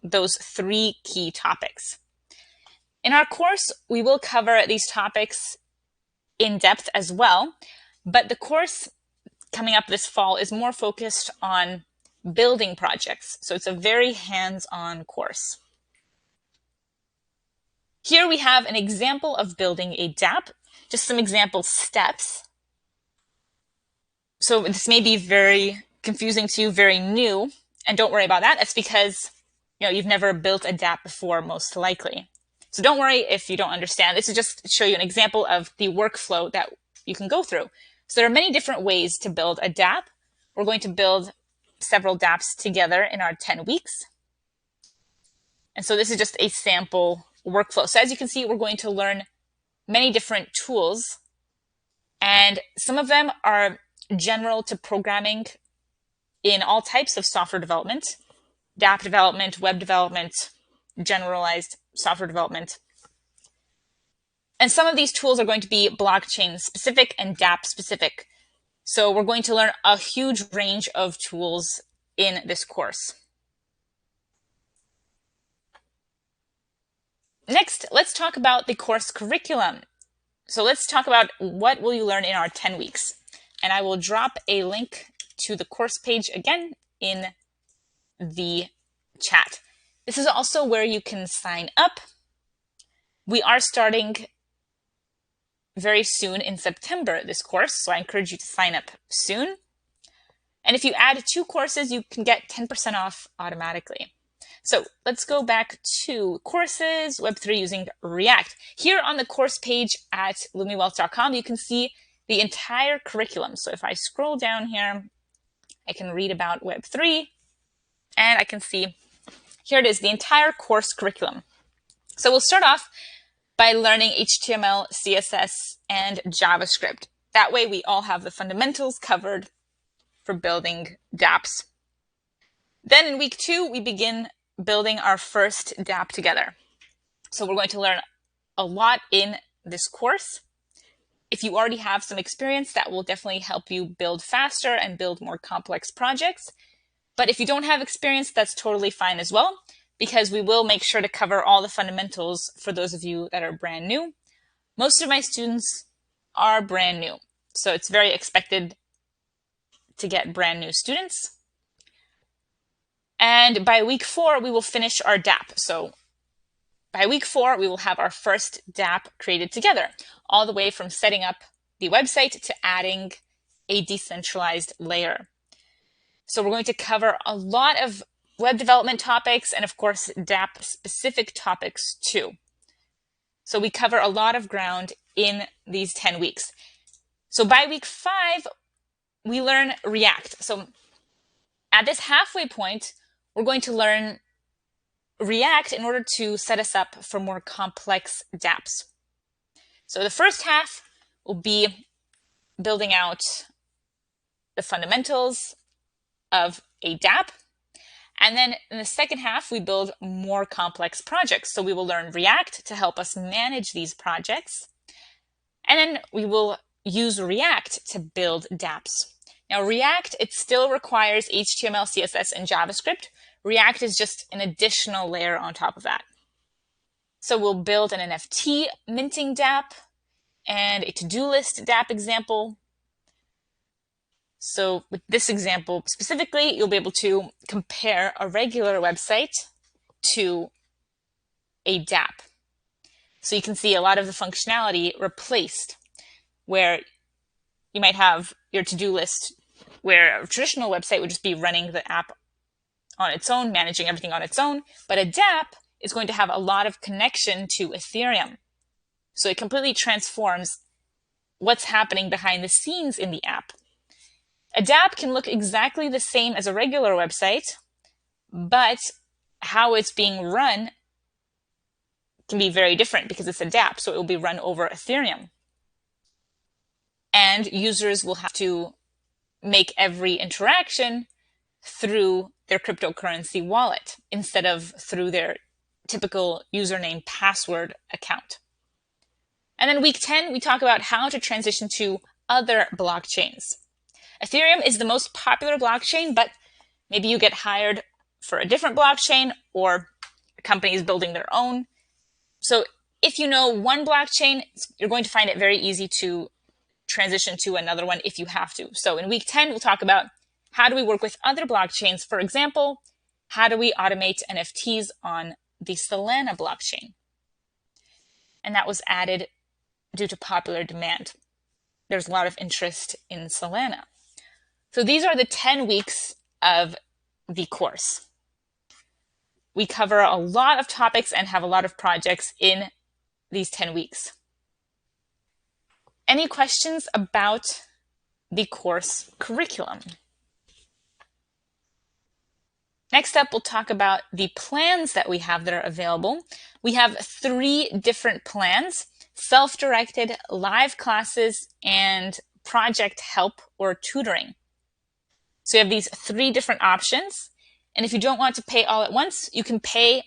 those three key topics. In our course, we will cover these topics in depth as well, but the course coming up this fall is more focused on building projects. So it's a very hands-on course. Here we have an example of building a dApp, just some example steps. So this may be very confusing to you, very new, and don't worry about that. That's because you've never built a dApp before, most likely. So don't worry if you don't understand. This is just to show you an example of the workflow that you can go through. So there are many different ways to build a dApp. We're going to build several dApps together in our 10 weeks. And so this is just a sample workflow. So as you can see, we're going to learn many different tools, and some of them are general to programming in all types of software development, dApp development, web development, generalized software development. And some of these tools are going to be blockchain specific and dApp specific. So we're going to learn a huge range of tools in this course. Next, let's talk about the course curriculum. So let's talk about what will you learn in our 10 weeks. And I will drop a link to the course page again in the chat. This is also where you can sign up. We are starting very soon in September, this course, so I encourage you to sign up soon. And if you add 2 courses, you can get 10% off automatically. So let's go back to courses, Web3 using React. Here on the course page at lumiwealth.com, you can see the entire curriculum. So if I scroll down here, I can read about Web3, and I can see here it is, the entire course curriculum. So we'll start off by learning HTML, CSS, and JavaScript. That way we all have the fundamentals covered for building dApps. Then in week 2, we begin building our first dApp together. So we're going to learn a lot in this course. If you already have some experience, that will definitely help you build faster and build more complex projects. But if you don't have experience, that's totally fine as well, because we will make sure to cover all the fundamentals for those of you that are brand new. Most of my students are brand new, so it's very expected to get brand new students. And by week 4, we will finish our dApp. So by week 4, we will have our first dApp created together, all the way from setting up the website to adding a decentralized layer. So we're going to cover a lot of web development topics and, of course, dApp specific topics too. So we cover a lot of ground in these 10 weeks. So by week 5, we learn React. So at this halfway point, we're going to learn React in order to set us up for more complex dApps. So the first half will be building out the fundamentals of a dApp. And then in the second half, we build more complex projects. So we will learn React to help us manage these projects. And then we will use React to build dApps. Now, React, it still requires HTML, CSS, and JavaScript. React is just an additional layer on top of that. So we'll build an NFT minting dApp and a to-do list dApp example. So with this example specifically, you'll be able to compare a regular website to a dApp. So you can see a lot of the functionality replaced, where you might have your to-do list where a traditional website would just be running the app on its own, managing everything on its own, but a dApp is going to have a lot of connection to Ethereum. So it completely transforms what's happening behind the scenes in the app. A dApp can look exactly the same as a regular website, but how it's being run can be very different because it's a dApp, so it will be run over Ethereum. And users will have to make every interaction through their cryptocurrency wallet instead of through their typical username password account. And then week 10, we talk about how to transition to other blockchains. Ethereum is the most popular blockchain, but maybe you get hired for a different blockchain or a company is building their own. So if you know one blockchain, you're going to find it very easy to transition to another one if you have to. So in week 10, we'll talk about how do we work with other blockchains. For example, how do we automate NFTs on the Solana blockchain? And that was added due to popular demand. There's a lot of interest in Solana. So these are the 10 weeks of the course. We cover a lot of topics and have a lot of projects in these 10 weeks. Any questions about the course curriculum? Next up, we'll talk about the plans that we have that are available. We have 3 different plans: self-directed, live classes, and project help or tutoring. So you have these 3 different options. And if you don't want to pay all at once, you can pay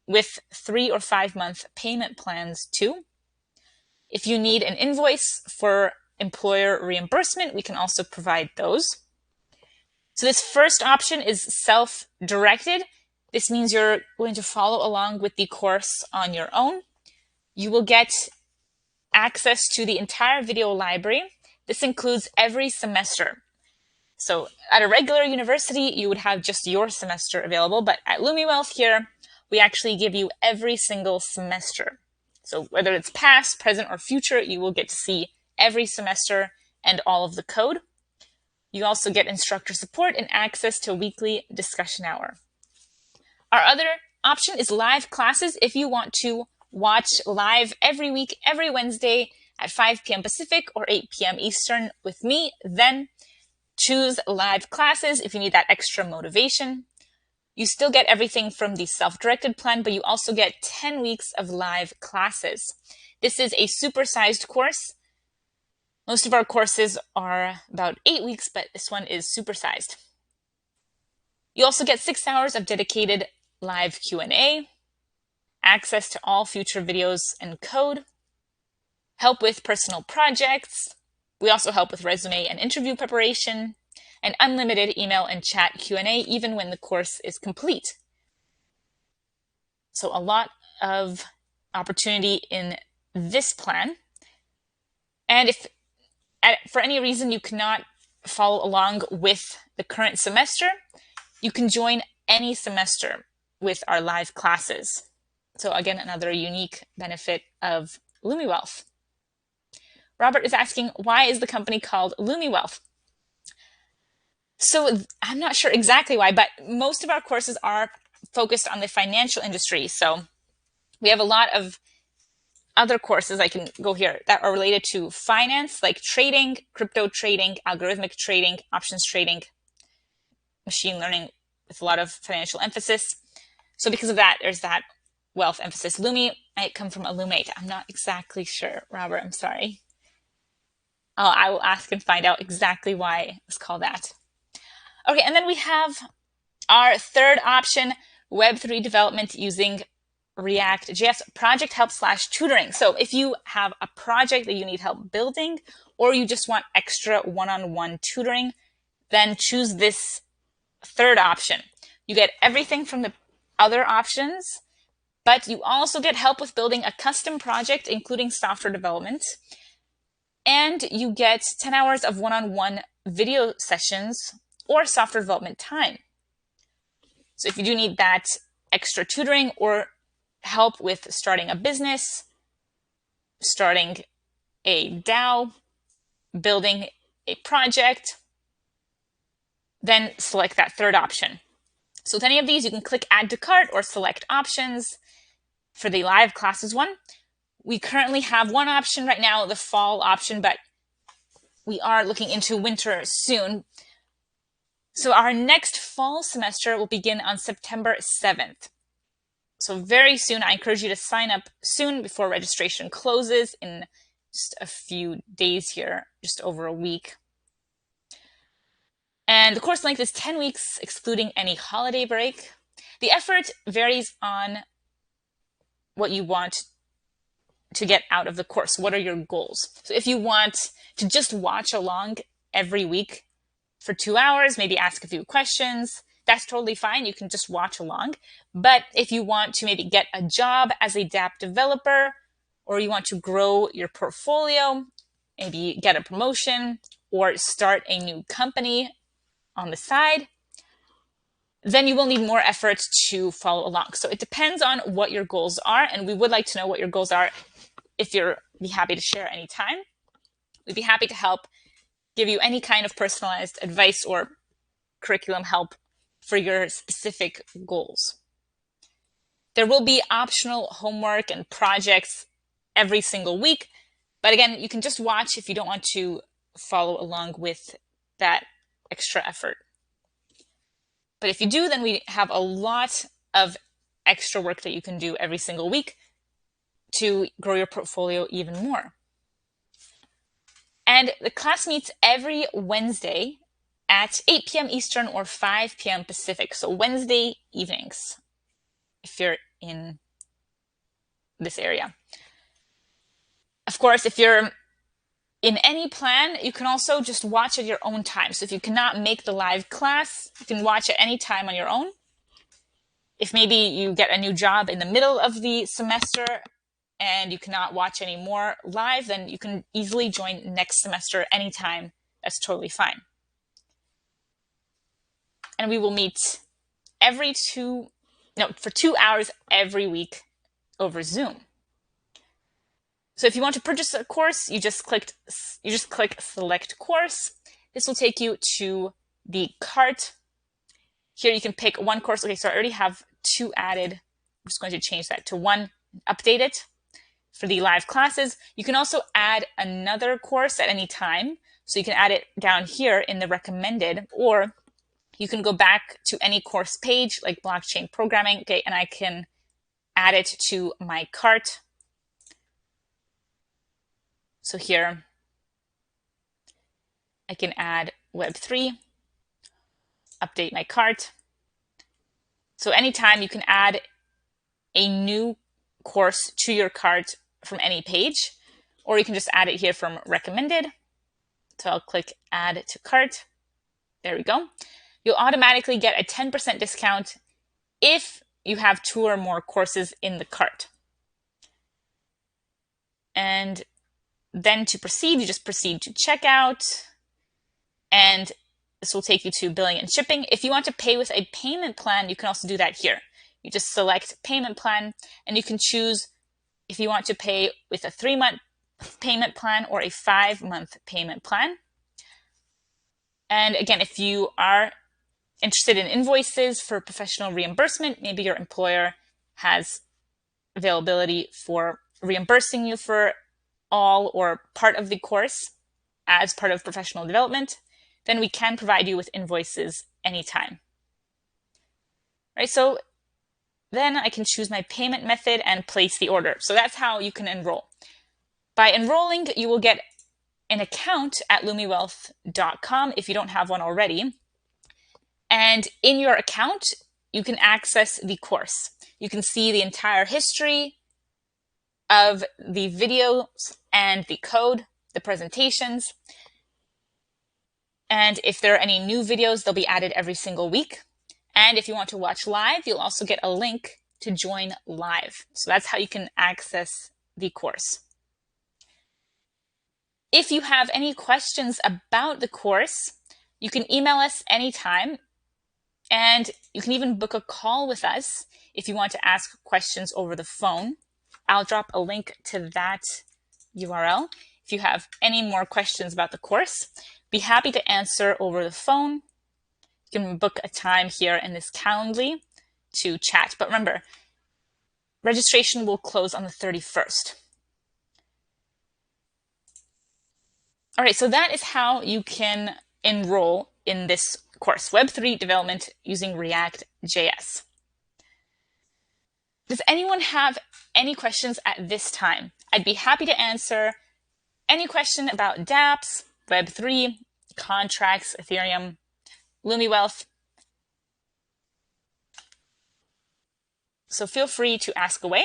with 3 or 5 month payment plans too. If you need an invoice for employer reimbursement, we can also provide those. So this first option is self-directed. This means you're going to follow along with the course on your own. You will get access to the entire video library. This includes every semester. So at a regular university, you would have just your semester available, but at Lumiwealth here, we actually give you every single semester. So whether it's past, present, or future, you will get to see every semester and all of the code. You also get instructor support and access to a weekly discussion hour. Our other option is live classes. If you want to watch live every week, every Wednesday at 5 p.m. Pacific or 8 p.m. Eastern with me, then choose live classes if you need that extra motivation. You still get everything from the self-directed plan, but you also get 10 weeks of live classes. This is a supersized course. Most of our courses are about 8 weeks, but this one is supersized. You also get 6 hours of dedicated live Q&A, access to all future videos and code, help with personal projects. We also help with resume and interview preparation, and unlimited email and chat Q&A even when the course is complete. So a lot of opportunity in this plan. And if for any reason you cannot follow along with the current semester, you can join any semester with our live classes. So again, another unique benefit of Lumiwealth. Robert is asking, why is the company called Lumiwealth? So I'm not sure exactly why, but most of our courses are focused on the financial industry. So we have a lot of other courses, I can go here, that are related to finance, like trading, crypto trading, algorithmic trading, options trading, machine learning with a lot of financial emphasis. So because of that, there's that wealth emphasis. Lumi might come from Illumate. I'm not exactly sure, Robert, I'm sorry. I will ask and find out exactly why it's called that. Okay, and then we have our third option, Web3 development using React.js, project help / tutoring. So if you have a project that you need help building, or you just want extra one-on-one tutoring, then choose this third option. You get everything from the other options, but you also get help with building a custom project, including software development. And you get 10 hours of one-on-one video sessions or software development time. So if you do need that extra tutoring or help with starting a business, starting a DAO, building a project, then select that third option. So with any of these, you can click add to cart or select options. For the live classes one, we currently have one option right now, the fall option, but we are looking into winter soon. So our next fall semester will begin on September 7th. So very soon. I encourage you to sign up soon before registration closes in just a few days here, just over a week. And the course length is 10 weeks, excluding any holiday break. The effort varies on what you want to get out of the course. What are your goals? So if you want to just watch along every week for 2 hours, maybe ask a few questions, that's totally fine. You can just watch along. But if you want to maybe get a job as a dApp developer, or you want to grow your portfolio, maybe get a promotion or start a new company on the side, then you will need more effort to follow along. So it depends on what your goals are, and we would like to know what your goals are. If you're be happy to share anytime, we'd be happy to help give you any kind of personalized advice or curriculum help for your specific goals. There will be optional homework and projects every single week, but again, you can just watch if you don't want to follow along with that extra effort. But if you do, then we have a lot of extra work that you can do every single week to grow your portfolio even more. And the class meets every Wednesday at 8 p.m. Eastern or 5 p.m. Pacific. So Wednesday evenings, if you're in this area. Of course, if you're in any plan, you can also just watch at your own time. So if you cannot make the live class, you can watch at any time on your own. If maybe you get a new job in the middle of the semester and you cannot watch any more live, then you can easily join next semester anytime. That's totally fine. And we will meet for 2 hours every week over Zoom. So if you want to purchase a course, you just click select course. This will take you to the cart. Here you can pick one course. Okay, so I already have 2 added. I'm just going to change that to 1, update it for the live classes. You can also add another course at any time. So you can add it down here in the recommended, or you can go back to any course page like blockchain programming, okay, and I can add it to my cart. So here I can add Web3, update my cart. So anytime you can add a new course to your cart from any page, or you can just add it here from recommended. So I'll click add to cart. There we go. You'll automatically get a 10% discount if you have 2 or more courses in the cart. And then to proceed, you just proceed to checkout, and this will take you to billing and shipping. If you want to pay with a payment plan, you can also do that here. You just select payment plan, and you can choose if you want to pay with a 3-month payment plan or a 5-month payment plan. And again, if you are interested in invoices for professional reimbursement, maybe your employer has availability for reimbursing you for all or part of the course as part of professional development, then we can provide you with invoices anytime. Right, so then I can choose my payment method and place the order. So that's how you can enroll. By enrolling, you will get an account at lumiwealth.com if you don't have one already. And in your account, you can access the course. You can see the entire history of the videos and the code, the presentations. And if there are any new videos, they'll be added every single week. And if you want to watch live, you'll also get a link to join live. So that's how you can access the course. If you have any questions about the course, you can email us anytime, and you can even book a call with us if you want to ask questions over the phone. I'll drop a link to that URL. If you have any more questions about the course, be happy to answer over the phone. You can book a time here in this Calendly to chat. But remember, registration will close on the 31st. All right, so that is how you can enroll in this course, Web3 Development using React.js. Does anyone have any questions at this time? I'd be happy to answer any question about dApps, Web3, contracts, Ethereum, Lumiwealth. So feel free to ask away.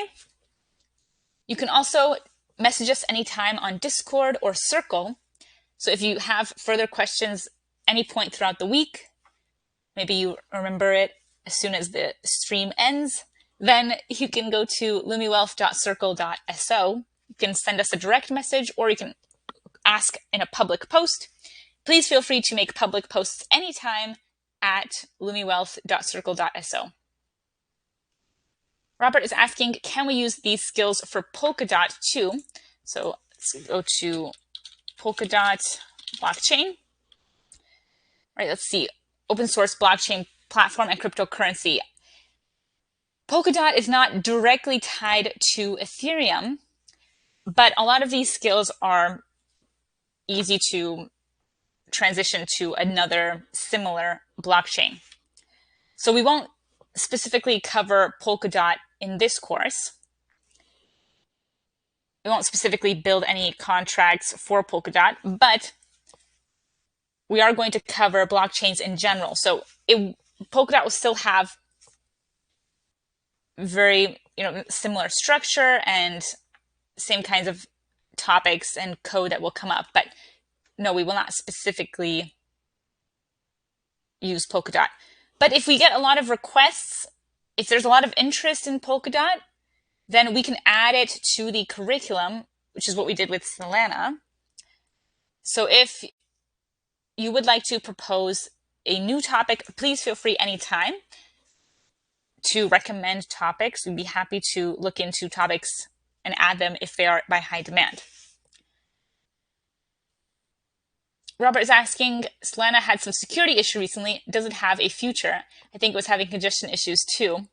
You can also message us anytime on Discord or Circle. So if you have further questions any point throughout the week, maybe you remember it as soon as the stream ends, then you can go to lumiwealth.circle.so. You can send us a direct message or you can ask in a public post. Please feel free to make public posts anytime at lumiwealth.circle.so. Robert is asking, can we use these skills for Polkadot too? So let's go to Polkadot blockchain. Right, let's see. Open source blockchain platform and cryptocurrency. Polkadot is not directly tied to Ethereum, but a lot of these skills are easy to transition to another similar blockchain. So we won't specifically cover Polkadot in this course. We won't specifically build any contracts for Polkadot, but we are going to cover blockchains in general. So Polkadot will still have very similar structure and same kinds of topics and code that will come up. But no, we will not specifically use Polkadot. But if we get a lot of requests, if there's a lot of interest in Polkadot, then we can add it to the curriculum, which is what we did with Solana. So if you would like to propose a new topic, please feel free anytime to recommend topics. We'd be happy to look into topics and add them if they are by high demand. Robert is asking, Solana had some security issue recently. Does it have a future? I think it was having congestion issues too.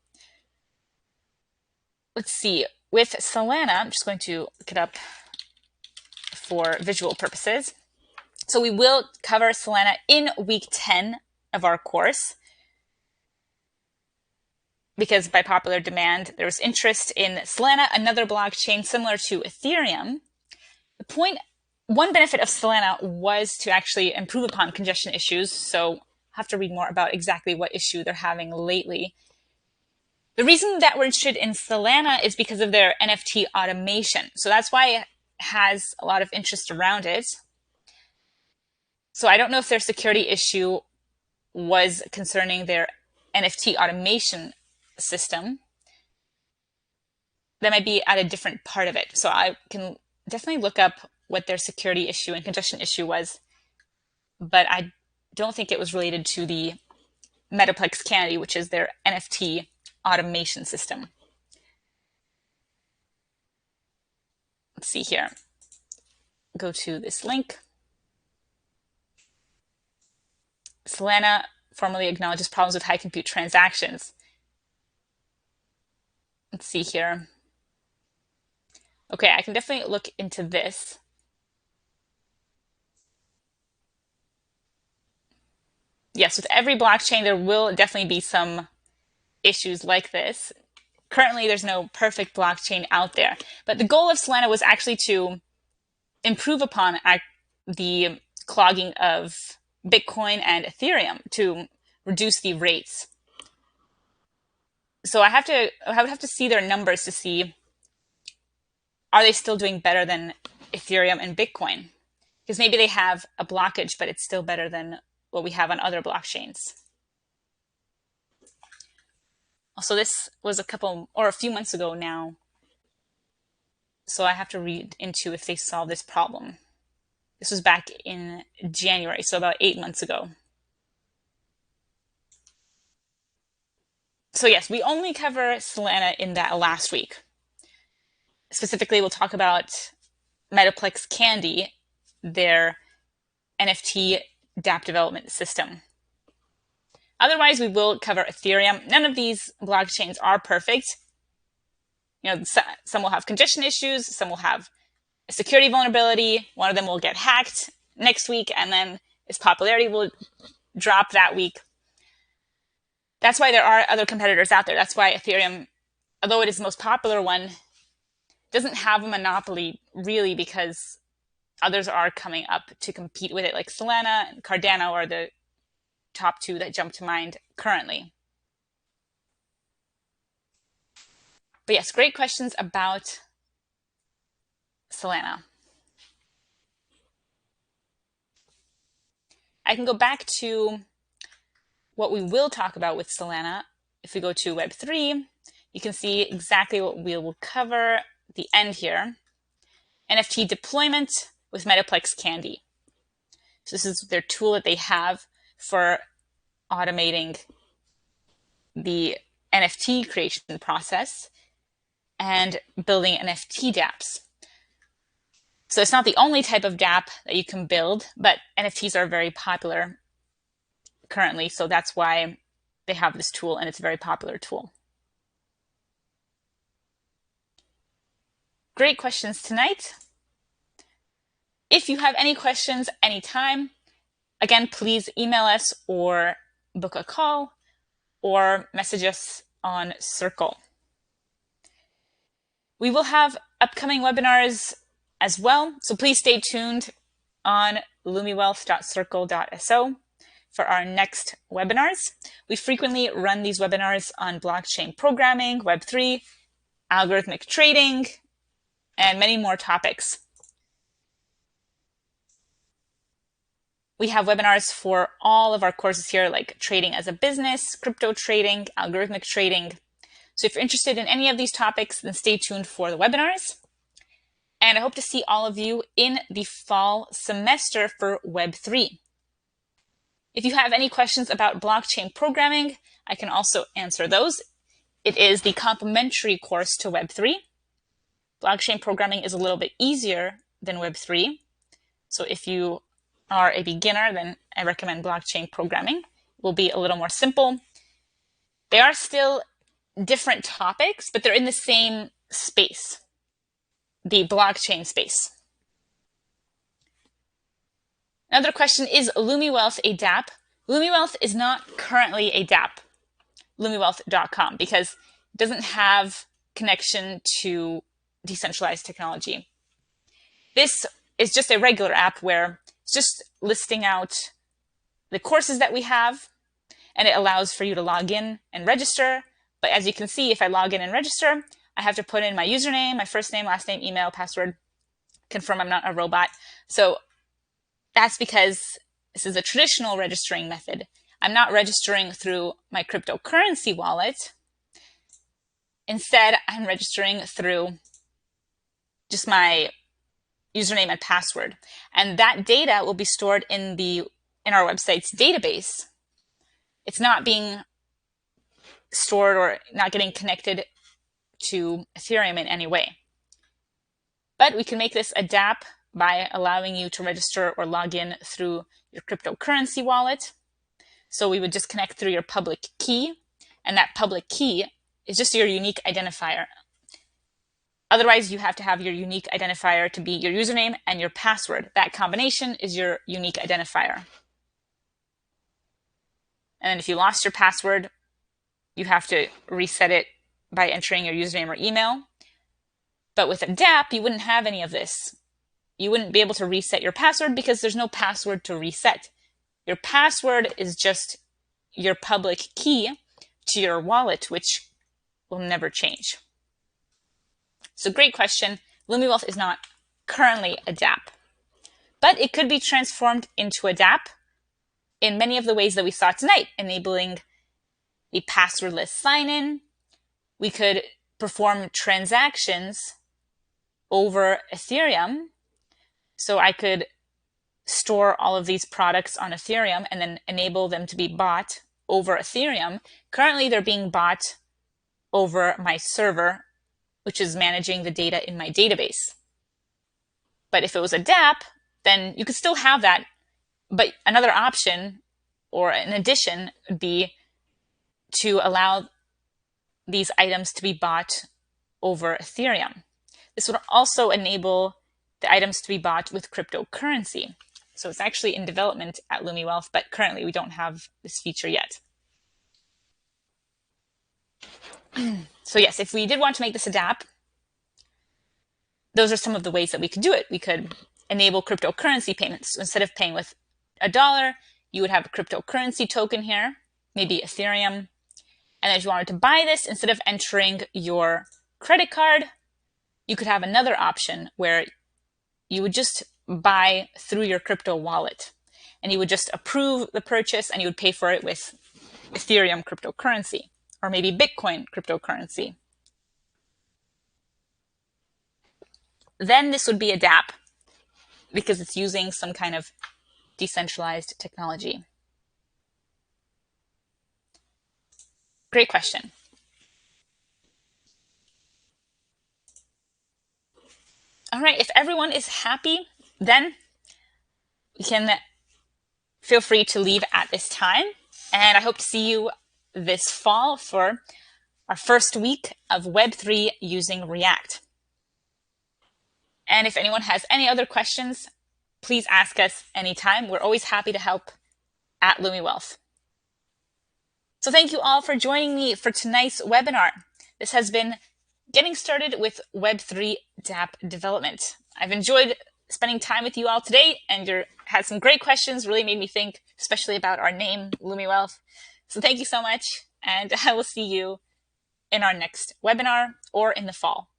Let's see. With Solana, I'm just going to look it up for visual purposes. So we will cover Solana in week 10 of our course because by popular demand, there was interest in Solana, another blockchain similar to Ethereum. One benefit of Solana was to actually improve upon congestion issues. So I'll have to read more about exactly what issue they're having lately. The reason that we're interested in Solana is because of their NFT automation. So that's why it has a lot of interest around it. So I don't know if their security issue was concerning their NFT automation system. That might be at a different part of it. So I can definitely look up what their security issue and congestion issue was, but I don't think it was related to the Metaplex Candy, which is their NFT automation system. Let's see here. Go to this link. Solana formally acknowledges problems with high compute transactions. Let's see here. Okay, I can definitely look into this. Yes, with every blockchain, there will definitely be some issues like this. Currently, there's no perfect blockchain out there, but the goal of Solana was actually to improve upon the clogging of Bitcoin and Ethereum to reduce the rates. So I would have to see their numbers to see, are they still doing better than Ethereum and Bitcoin? Because maybe they have a blockage, but it's still better than what we have on other blockchains. Also, this was a few months ago now. So I have to read into if they solved this problem. This was back in January, so about 8 months ago. So yes, we only cover Solana in that last week. Specifically, we'll talk about Metaplex Candy, their NFT dApp development system. Otherwise, we will cover Ethereum. None of these blockchains are perfect. Some will have congestion issues, some will have a security vulnerability, one of them will get hacked next week, and then its popularity will drop that week. That's why there are other competitors out there. That's why Ethereum, although it is the most popular one, doesn't have a monopoly really, because others are coming up to compete with it, like Solana and Cardano are the top two that jump to mind currently. But yes, great questions about Solana. I can go back to what we will talk about with Solana. If we go to Web3, you can see exactly what we will cover at the end here. NFT deployment with Metaplex Candy. So this is their tool that they have for automating the NFT creation process and building NFT dApps. So it's not the only type of dApp that you can build, but NFTs are very popular currently, so that's why they have this tool, and it's a very popular tool. Great questions tonight. If you have any questions anytime, again, please email us or book a call or message us on Circle. We will have upcoming webinars as well, so please stay tuned on lumiwealth.circle.so for our next webinars. We frequently run these webinars on blockchain programming, Web3, algorithmic trading, and many more topics. We have webinars for all of our courses here, like trading as a business, crypto trading, algorithmic trading. So if you're interested in any of these topics, then stay tuned for the webinars. And I hope to see all of you in the fall semester for Web3. If you have any questions about blockchain programming, I can also answer those. It is the complementary course to Web3. Blockchain programming is a little bit easier than Web3. So if you are a beginner, then I recommend blockchain programming. It will be a little more simple. They are still different topics, but they're in the same space, the blockchain space. Another question, is Lumiwealth a dApp? Lumiwealth is not currently a dApp, lumiwealth.com, because it doesn't have connection to decentralized technology. This is just a regular app where it's just listing out the courses that we have, and it allows for you to log in and register. But as you can see, if I log in and register, I have to put in my username, my first name, last name, email, password, confirm I'm not a robot. So that's because this is a traditional registering method. I'm not registering through my cryptocurrency wallet. Instead, I'm registering through just my username and password. And that data will be stored in our website's database. It's not being stored or not getting connected to Ethereum in any way. But we can make this a dApp by allowing you to register or log in through your cryptocurrency wallet. So we would just connect through your public key, and that public key is just your unique identifier. Otherwise, you have to have your unique identifier to be your username and your password. That combination is your unique identifier. And then if you lost your password, you have to reset it by entering your username or email. But with a dApp, you wouldn't have any of this. You wouldn't be able to reset your password because there's no password to reset. Your password is just your public key to your wallet, which will never change. So great question. Lumiwealth is not currently a dApp, but it could be transformed into a dApp in many of the ways that we saw tonight, enabling the passwordless sign-in. We could perform transactions over Ethereum. So I could store all of these products on Ethereum and then enable them to be bought over Ethereum. Currently, they're being bought over my server, which is managing the data in my database. But if it was a dApp, then you could still have that. But another option, or an addition, would be to allow these items to be bought over Ethereum. This would also enable the items to be bought with cryptocurrency. So it's actually in development at Lumiwealth, but currently we don't have this feature yet. So yes, if we did want to make this a dApp, those are some of the ways that we could do it. We could enable cryptocurrency payments. So instead of paying with $1, you would have a cryptocurrency token here, maybe Ethereum. And if you wanted to buy this, instead of entering your credit card, you could have another option where you would just buy through your crypto wallet. And you would just approve the purchase and you would pay for it with Ethereum cryptocurrency or maybe Bitcoin cryptocurrency. Then this would be a dApp because it's using some kind of decentralized technology. Great question. All right, if everyone is happy, then we can feel free to leave at this time. And I hope to see you this fall for our first week of Web3 using React. And if anyone has any other questions, please ask us anytime. We're always happy to help at Lumiwealth. So thank you all for joining me for tonight's webinar. This has been Getting Started with Web3 dApp Development. I've enjoyed spending time with you all today, and you had some great questions, really made me think, especially about our name, Lumiwealth. So thank you so much, and I will see you in our next webinar or in the fall.